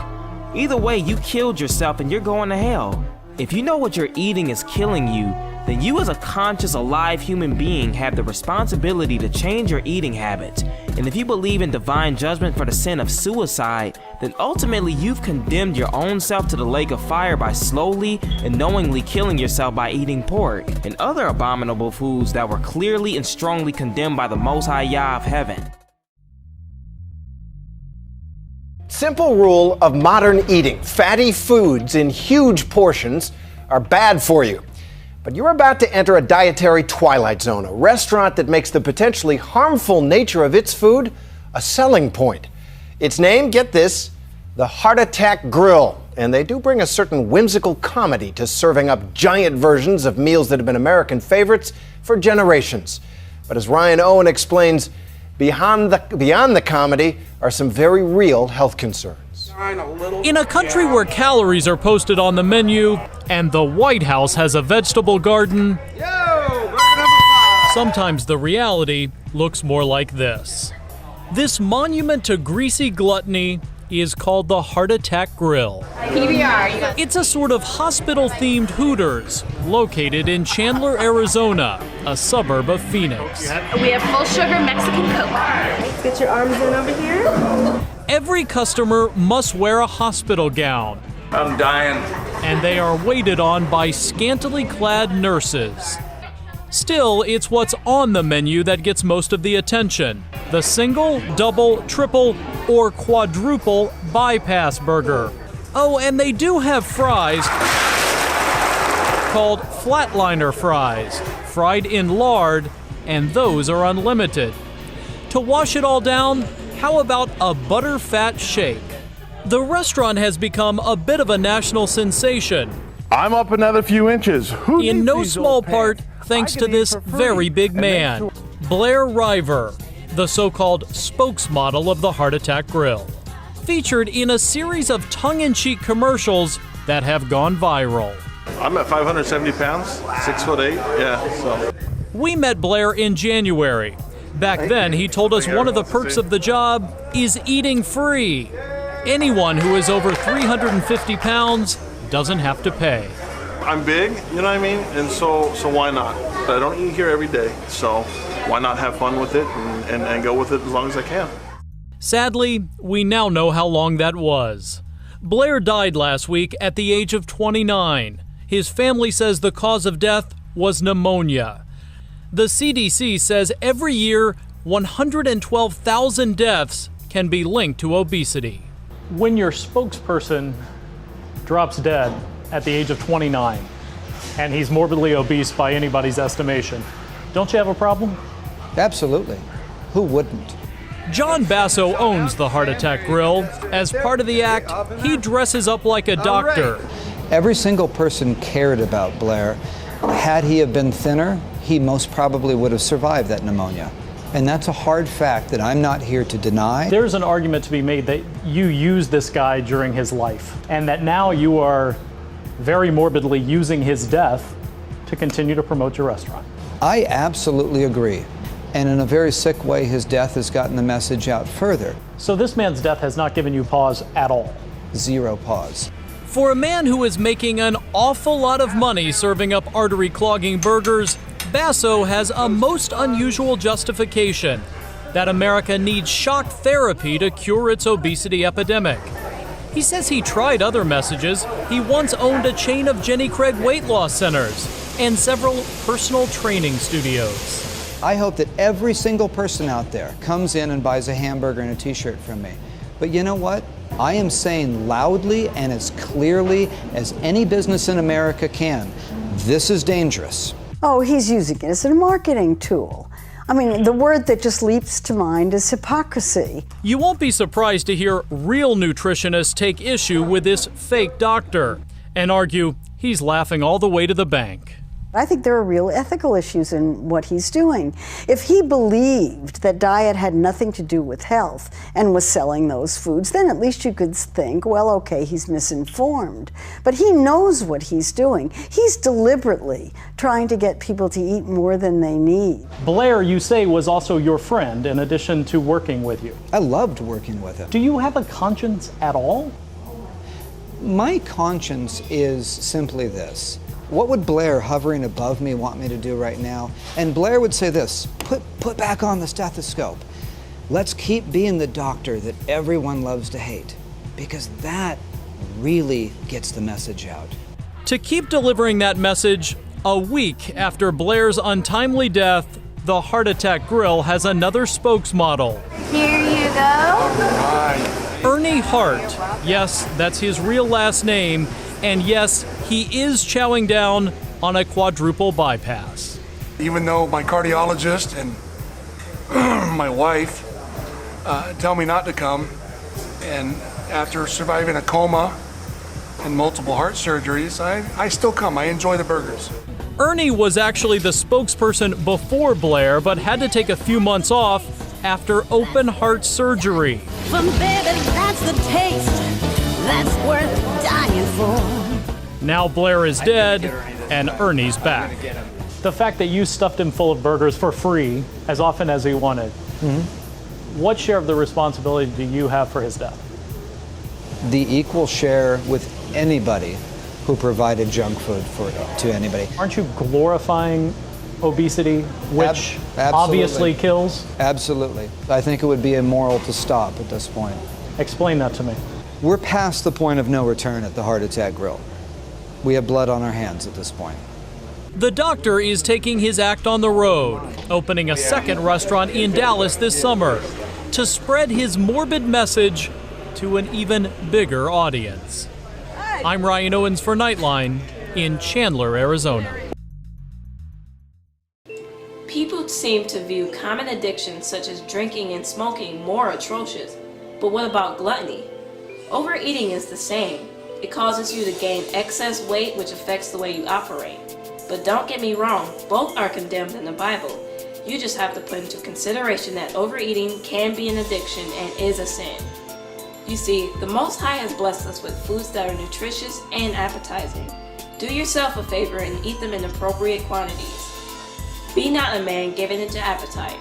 either way you killed yourself and you're going to hell. If you know what you're eating is killing you, then you as a conscious, alive human being have the responsibility to change your eating habits. And if you believe in divine judgment for the sin of suicide, then ultimately you've condemned your own self to the lake of fire by slowly and knowingly killing yourself by eating pork and other abominable foods that were clearly and strongly condemned by the Most High Yah of heaven. Simple rule of modern eating: fatty foods in huge portions are bad for you. But you're about to enter a dietary twilight zone, a restaurant that makes the potentially harmful nature of its food a selling point. Its name, get this, the Heart Attack Grill. And they do bring a certain whimsical comedy to serving up giant versions of meals that have been American favorites for generations. But as Ryan Owen explains, beyond the comedy are some very real health concerns. In a country where calories are posted on the menu and the White House has a vegetable garden, sometimes the reality looks more like this. This monument to greasy gluttony is called the Heart Attack Grill. PBR. It's a sort of hospital-themed Hooters located in Chandler, Arizona, a suburb of Phoenix. We have full sugar Mexican Coke. Get your arms in over here. Every customer must wear a hospital gown. I'm dying. And they are waited on by scantily clad nurses. Still, it's what's on the menu that gets most of the attention. The single, double, triple, or quadruple bypass burger. Oh, and they do have fries called flatliner fries, fried in lard, and those are unlimited. To wash it all down, how about a butterfat shake? The restaurant has become a bit of a national sensation. I'm up another few inches. Who in no small part thanks to this very big man, Blair River. the so-called spokesmodel of the Heart Attack Grill, featured in a series of tongue-in-cheek commercials that have gone viral. I'm at 570 pounds, 6'8", yeah, so. We met Blair in January. Back then, he told us one of the perks of the job is eating free. Anyone who is over 350 pounds doesn't have to pay. I'm big, you know what I mean? And so why not? But I don't eat here every day, so why not have fun with it and go with it as long as I can? Sadly, we now know how long that was. Blair died last week at the age of 29. His family says the cause of death was pneumonia. The CDC says every year, 112,000 deaths can be linked to obesity. When your spokesperson drops dead at the age of 29, and he's morbidly obese by anybody's estimation, don't you have a problem? Absolutely. Who wouldn't? John Basso owns the Heart Attack Grill. As part of the act, he dresses up like a doctor. Every single person cared about Blair. Had he have been thinner, he most probably would have survived that pneumonia. And that's a hard fact that I'm not here to deny. There's an argument to be made that you used this guy during his life, and that now you are very morbidly using his death to continue to promote your restaurant. I absolutely agree. And in a very sick way, his death has gotten the message out further. So this man's death has not given you pause at all? Zero pause. For a man who is making an awful lot of money serving up artery-clogging burgers, Basso has a most unusual justification that America needs shock therapy to cure its obesity epidemic. He says he tried other messages. He once owned a chain of Jenny Craig weight loss centers and several personal training studios. I hope that every single person out there comes in and buys a hamburger and a t-shirt from me. But you know what? I am saying loudly and as clearly as any business in America can, this is dangerous. Oh, he's using it as a marketing tool. I mean, the word that just leaps to mind is hypocrisy. You won't be surprised to hear real nutritionists take issue with this fake doctor and argue he's laughing all the way to the bank. I think there are real ethical issues in what he's doing. If he believed that diet had nothing to do with health and was selling those foods, then at least you could think, well, okay, he's misinformed. But he knows what he's doing. He's deliberately trying to get people to eat more than they need. Blair, you say, was also your friend in addition to working with you. I loved working with him. Do you have a conscience at all? My conscience is simply this. What would Blair, hovering above me, want me to do right now? And Blair would say this, put back on the stethoscope. Let's keep being the doctor that everyone loves to hate, because that really gets the message out. To keep delivering that message, a week after Blair's untimely death, the Heart Attack Grill has another spokesmodel. Here you go. Ernie Hart. Yes, that's his real last name. And yes, he is chowing down on a quadruple bypass. Even though my cardiologist and my wife tell me not to come, and after surviving a coma and multiple heart surgeries, I still come. I enjoy the burgers. Ernie was actually the spokesperson before Blair, but had to take a few months off after open heart surgery. From baby, that's the taste that's worth dying for. Now Blair is dead, and Ernie's back. The fact that you stuffed him full of burgers for free as often as he wanted, what share of the responsibility do you have for his death? The equal share with anybody who provided junk food to anybody. Aren't you glorifying obesity, which obviously kills? Absolutely. I think it would be immoral to stop at this point. Explain that to me. We're past the point of no return at the Heart Attack Grill. We have blood on our hands at this point. The doctor is taking his act on the road, opening a second restaurant in Dallas this summer to spread his morbid message to an even bigger audience. I'm Ryan Owens for Nightline in Chandler, Arizona. People seem to view common addictions such as drinking and smoking more atrocious. But what about gluttony? Overeating is the same. It causes you to gain excess weight, which affects the way you operate. But don't get me wrong, both are condemned in the Bible. You just have to put into consideration that overeating can be an addiction and is a sin. You see, the Most High has blessed us with foods that are nutritious and appetizing. Do yourself a favor and eat them in appropriate quantities. Be not a man given into appetite.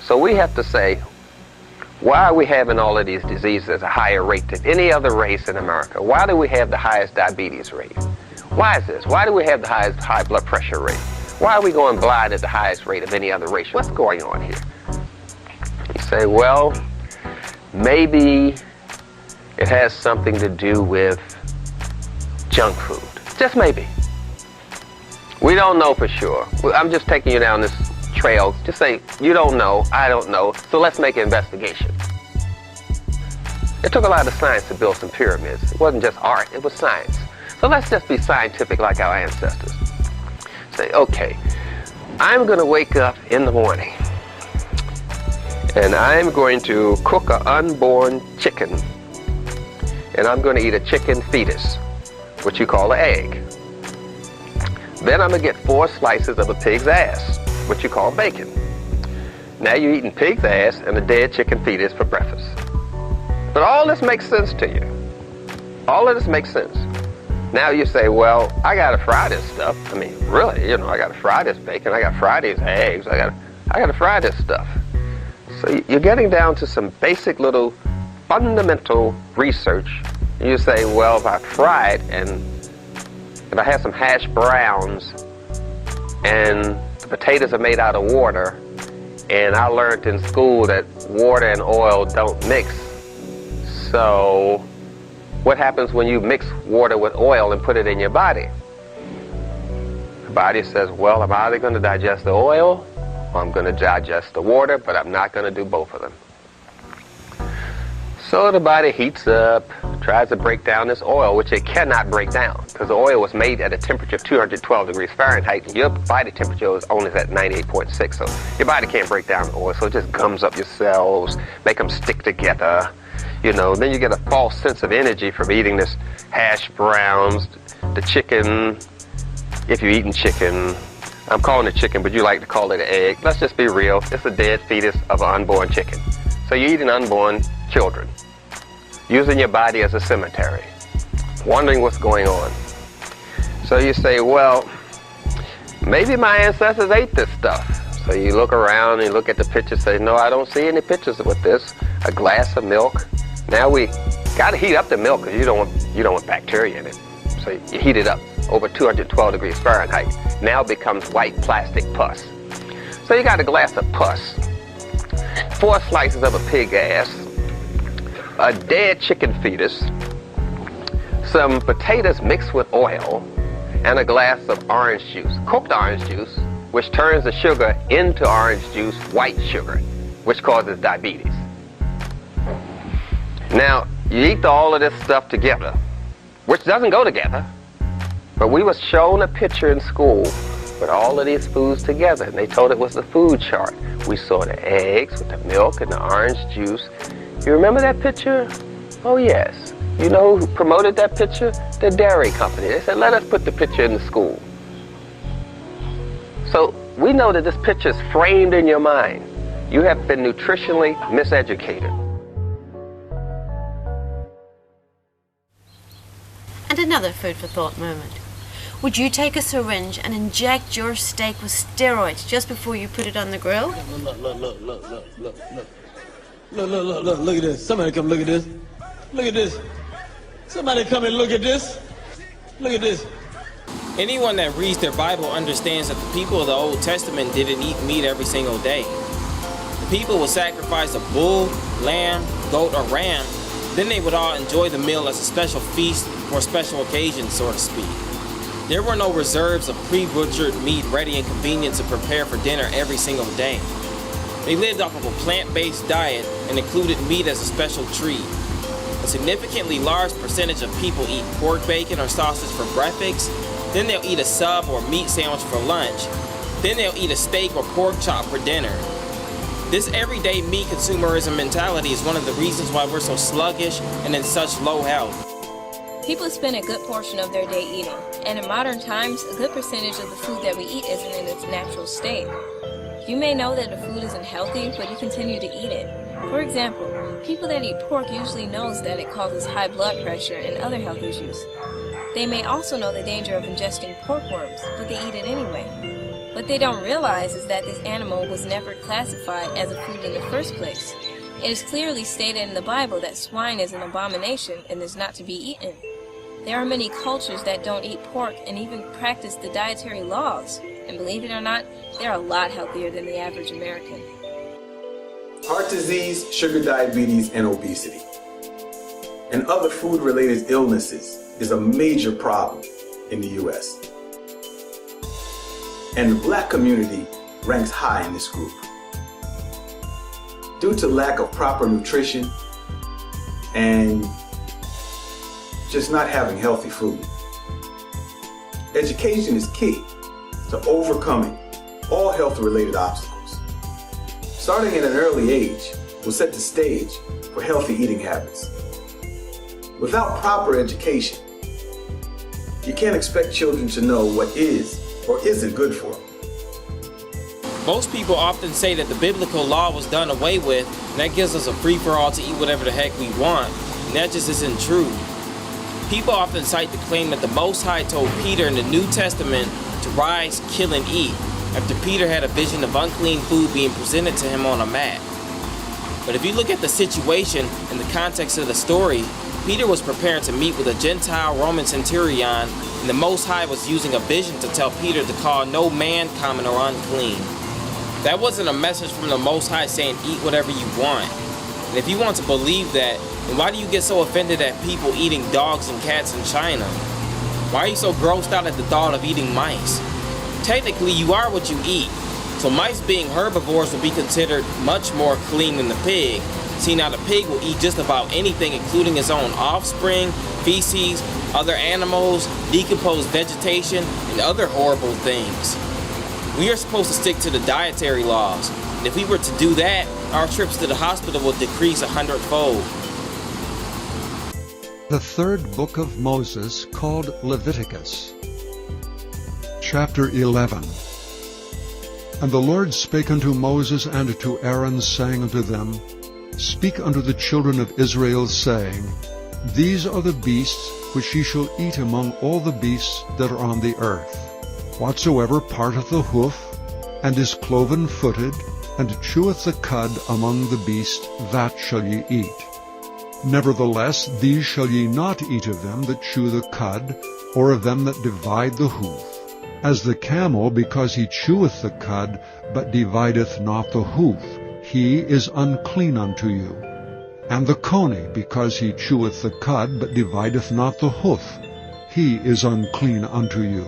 So we have to say, why are we having all of these diseases at a higher rate than any other race in America? Why do we have the highest diabetes rate? Why is this? Why do we have the highest high blood pressure rate? Why are we going blind at the highest rate of any other race? What's going on here? You say, well, maybe it has something to do with junk food. Just maybe. We don't know for sure. I'm just taking you down this trail. Just say, you don't know, I don't know, so let's make an investigation. It took a lot of science to build some pyramids. It wasn't just art, it was science. So let's just be scientific like our ancestors. Say, okay, I'm going to wake up in the morning and I'm going to cook an unborn chicken, and I'm going to eat a chicken fetus, what you call an egg. Then I'm going to get 4 slices of a pig's ass, what you call bacon. Now you're eating pig's ass and a dead chicken fetus for breakfast. But all this makes sense to you. All of this makes sense. Now you say, well, I gotta fry this stuff. I mean, really, you know, I gotta fry this bacon, I gotta fry these eggs, I gotta fry this stuff. So you're getting down to some basic little fundamental research. And you say, well, if I fry it and if I have some hash browns and the potatoes are made out of water, and I learned in school that water and oil don't mix. So what happens when you mix water with oil and put it in your body? The body says, well, I'm either going to digest the oil or I'm going to digest the water, but I'm not going to do both of them. So the body heats up, tries to break down this oil, which it cannot break down because the oil was made at a temperature of 212 degrees Fahrenheit, and your body temperature is only at 98.6, so your body can't break down the oil, so it just gums up your cells, make them stick together. You know, then you get a false sense of energy from eating this hash browns, the chicken, if you're eating chicken. I'm calling it chicken, but you like to call it an egg. Let's just be real. It's a dead fetus of an unborn chicken. So you're eating unborn children, using your body as a cemetery, wondering what's going on. So you say, well, maybe my ancestors ate this stuff. So you look around and you look at the pictures, say, no, I don't see any pictures with this. A glass of milk. Now we got to heat up the milk because you don't want bacteria in it. So you heat it up over 212 degrees Fahrenheit. Now it becomes white plastic pus. So you got a glass of pus, 4 slices of a pig ass, a dead chicken fetus, some potatoes mixed with oil, and a glass of orange juice, cooked orange juice, which turns the sugar into orange juice, white sugar, which causes diabetes. Now, you eat all of this stuff together, which doesn't go together, but we was shown a picture in school with all of these foods together, and they told it was the food chart. We saw the eggs with the milk and the orange juice. You remember that picture? Oh, yes. You know who promoted that picture? The dairy company. They said, let us put the picture in the school. So we know that this picture is framed in your mind. You have been nutritionally miseducated. And another food for thought moment. Would you take a syringe and inject your steak with steroids just before you put it on the grill? Look at this. Somebody come look at this. Look at this. Somebody come and look at this. Look at this. Anyone that reads their Bible understands that the people of the Old Testament didn't eat meat every single day. The people would sacrifice a bull, lamb, goat, or ram. Then they would all enjoy the meal as a special feast or special occasion, so to speak. There were no reserves of pre-butchered meat ready and convenient to prepare for dinner every single day. They lived off of a plant-based diet and included meat as a special treat. A significantly large percentage of people eat pork bacon or sausage for breakfast, then they'll eat a sub or meat sandwich for lunch, then they'll eat a steak or pork chop for dinner. This everyday meat consumerism mentality is one of the reasons why we're so sluggish and in such low health. People spend a good portion of their day eating, and in modern times, a good percentage of the food that we eat isn't in its natural state. You may know that the food isn't healthy, but you continue to eat it. For example, people that eat pork usually knows that it causes high blood pressure and other health issues. They may also know the danger of ingesting pork worms, but they eat it anyway. What they don't realize is that this animal was never classified as a food in the first place. It is clearly stated in the Bible that swine is an abomination and is not to be eaten. There are many cultures that don't eat pork and even practice the dietary laws. And believe it or not, they're a lot healthier than the average American. Heart disease, sugar diabetes, and obesity, and other food-related illnesses is a major problem in the U.S. And the Black community ranks high in this group. Due to lack of proper nutrition and just not having healthy food. Education is key to overcoming all health-related obstacles. Starting at an early age will set the stage for healthy eating habits. Without proper education, you can't expect children to know what is or isn't good for them. Most people often say that the biblical law was done away with, and that gives us a free-for-all to eat whatever the heck we want, and that just isn't true. People often cite the claim that the Most High told Peter in the New Testament to rise, kill, and eat, after Peter had a vision of unclean food being presented to him on a mat. But if you look at the situation in the context of the story, Peter was preparing to meet with a Gentile Roman centurion, and the Most High was using a vision to tell Peter to call no man common or unclean. That wasn't a message from the Most High saying eat whatever you want. And if you want to believe that, then why do you get so offended at people eating dogs and cats in China? Why are you so grossed out at the thought of eating mice? Technically, you are what you eat. So mice being herbivores will be considered much more clean than the pig. See, now the pig will eat just about anything, including its own offspring, feces, other animals, decomposed vegetation, and other horrible things. We are supposed to stick to the dietary laws. And if we were to do that, our trips to the hospital will decrease 100-fold. The third book of Moses, called Leviticus. Chapter 11. And the Lord spake unto Moses and to Aaron, saying unto them, Speak unto the children of Israel, saying, These are the beasts which ye shall eat among all the beasts that are on the earth. Whatsoever parteth the hoof, and is cloven-footed, and cheweth the cud among the beasts, that shall ye eat. Nevertheless, these shall ye not eat of them that chew the cud, or of them that divide the hoof. As the camel, because he cheweth the cud, but divideth not the hoof, he is unclean unto you. And the coney, because he cheweth the cud, but divideth not the hoof, he is unclean unto you.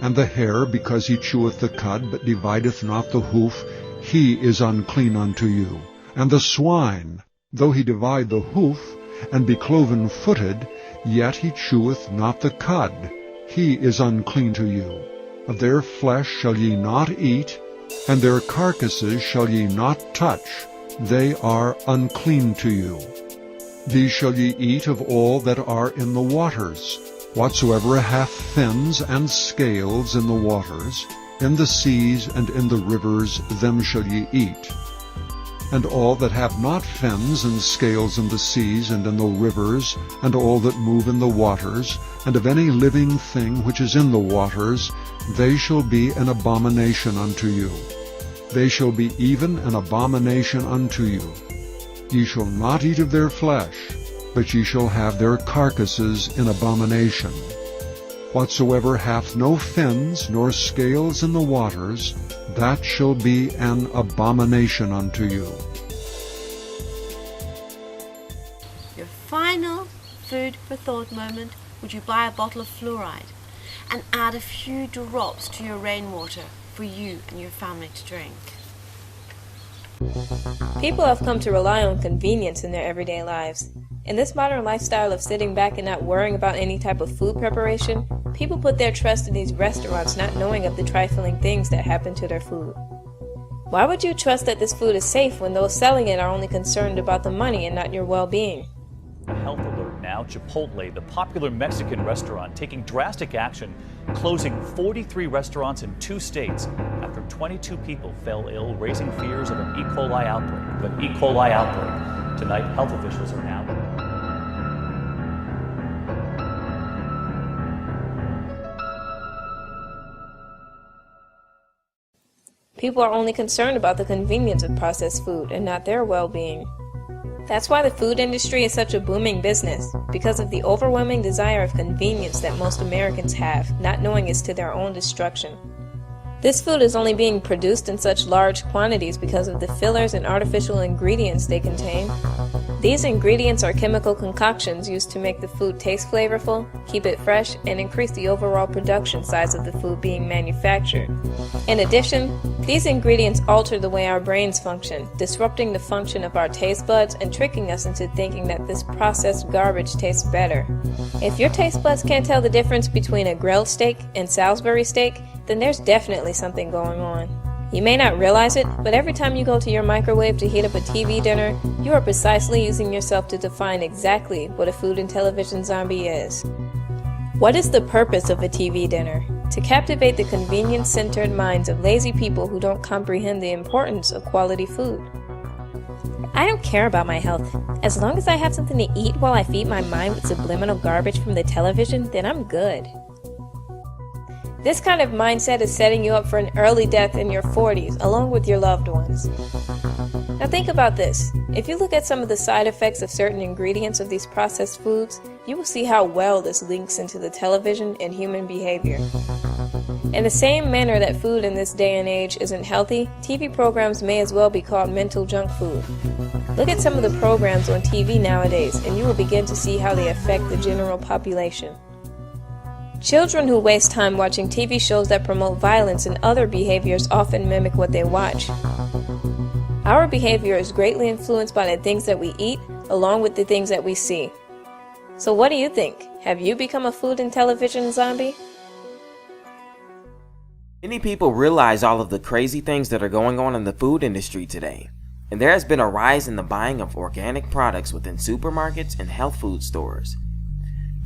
And the hare, because he cheweth the cud, but divideth not the hoof, he is unclean unto you. And the swine, though he divide the hoof, and be cloven-footed, yet he cheweth not the cud, he is unclean to you. Of their flesh shall ye not eat, and their carcasses shall ye not touch, they are unclean to you. These shall ye eat of all that are in the waters. Whatsoever hath fins and scales in the waters, in the seas and in the rivers, them shall ye eat. And all that have not fins and scales in the seas and in the rivers, and all that move in the waters, and of any living thing which is in the waters, they shall be an abomination unto you. They shall be even an abomination unto you. Ye shall not eat of their flesh, but ye shall have their carcasses in abomination. Whatsoever hath no fins nor scales in the waters, that shall be an abomination unto you. Your final food for thought moment, would you buy a bottle of fluoride and add a few drops to your rainwater for you and your family to drink? People have come to rely on convenience in their everyday lives. In this modern lifestyle of sitting back and not worrying about any type of food preparation, people put their trust in these restaurants not knowing of the trifling things that happen to their food. Why would you trust that this food is safe when those selling it are only concerned about the money and not your well-being? A health alert now. Chipotle, the popular Mexican restaurant, taking drastic action, closing 43 restaurants in 2 states after 22 people fell ill, raising fears of an E. coli outbreak. Tonight, health officials are now. People are only concerned about the convenience of processed food and not their well-being. That's why the food industry is such a booming business, because of the overwhelming desire of convenience that most Americans have, not knowing it's to their own destruction. This food is only being produced in such large quantities because of the fillers and artificial ingredients they contain. These ingredients are chemical concoctions used to make the food taste flavorful, keep it fresh, and increase the overall production size of the food being manufactured. In addition, these ingredients alter the way our brains function, disrupting the function of our taste buds and tricking us into thinking that this processed garbage tastes better. If your taste buds can't tell the difference between a grilled steak and Salisbury steak, then there's definitely something going on. You may not realize it, but every time you go to your microwave to heat up a TV dinner, you are precisely using yourself to define exactly what a food and television zombie is. What is the purpose of a TV dinner? To captivate the convenience-centered minds of lazy people who don't comprehend the importance of quality food. I don't care about my health. As long as I have something to eat while I feed my mind with subliminal garbage from the television, then I'm good. This kind of mindset is setting you up for an early death in your 40s, along with your loved ones. Now think about this. If you look at some of the side effects of certain ingredients of these processed foods, you will see how well this links into the television and human behavior. In the same manner that food in this day and age isn't healthy, TV programs may as well be called mental junk food. Look at some of the programs on TV nowadays, and you will begin to see how they affect the general population. Children who waste time watching TV shows that promote violence and other behaviors often mimic what they watch. Our behavior is greatly influenced by the things that we eat, along with the things that we see. So what do you think? Have you become a food and television zombie? Many people realize all of the crazy things that are going on in the food industry today, and there has been a rise in the buying of organic products within supermarkets and health food stores.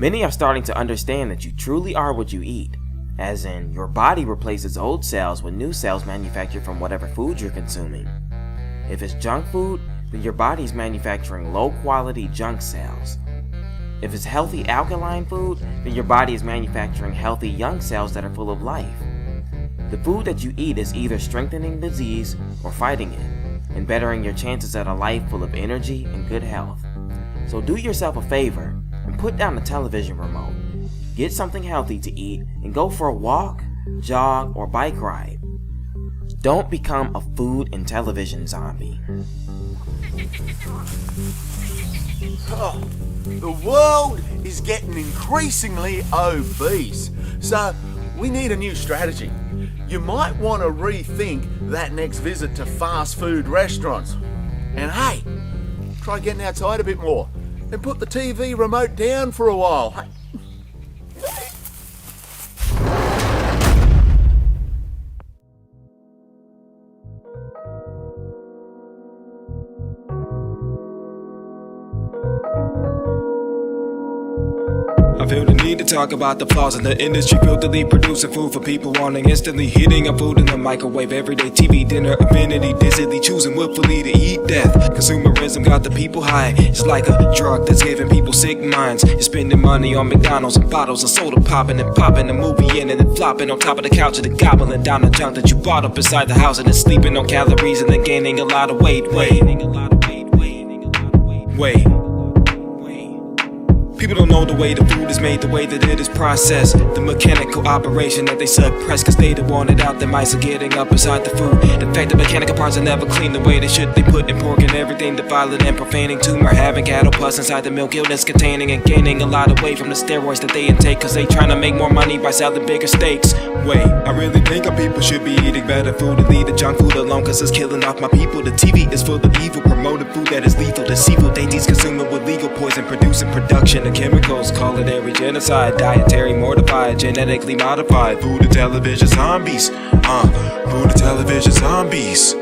Many are starting to understand that you truly are what you eat, as in your body replaces old cells with new cells manufactured from whatever food you're consuming. If it's junk food, then your body's manufacturing low-quality junk cells. If it's healthy alkaline food, then your body is manufacturing healthy young cells that are full of life. The food that you eat is either strengthening disease or fighting it, and bettering your chances at a life full of energy and good health. So do yourself a favor and put down the television remote. Get something healthy to eat and go for a walk, jog, or bike ride. Don't become a food and television zombie. Oh, the world is getting increasingly obese, so we need a new strategy. You might want to rethink that next visit to fast food restaurants. And hey, try getting outside a bit more and put the TV remote down for a while. Hey. I feel the need to talk about the flaws in the industry, filthily producing food for people wanting instantly, heating up food in the microwave, everyday TV dinner, affinity, dizzily choosing willfully to eat death. Consumerism got the people high, it's like a drug that's giving people sick minds. You're spending money on McDonald's and bottles of soda popping and popping, a movie in and then flopping on top of the couch and then gobbling down the junk that you bought up inside the house and then sleeping on calories and then gaining a lot of weight. Wait. People don't know the way the food is made, the way that it is processed, the mechanical operation that they suppress, cause they don't want it out, their mice are getting up inside the food. The fact that mechanical parts are never clean the way they should, they put in pork and everything, defiling and profaning, tumor having, cattle pus inside the milk, illness containing and gaining a lot of weight from the steroids that they intake, cause they trying to make more money by selling bigger steaks. Wait, I really think our people should be eating better food and leave the junk food alone, cause it's killing off my people. The TV is full of evil, promoting food that is lethal, deceitful, dainties consuming with legal poison, producing production of chemicals, culinary genocide, dietary mortified, genetically modified, food and television zombies, food and television zombies.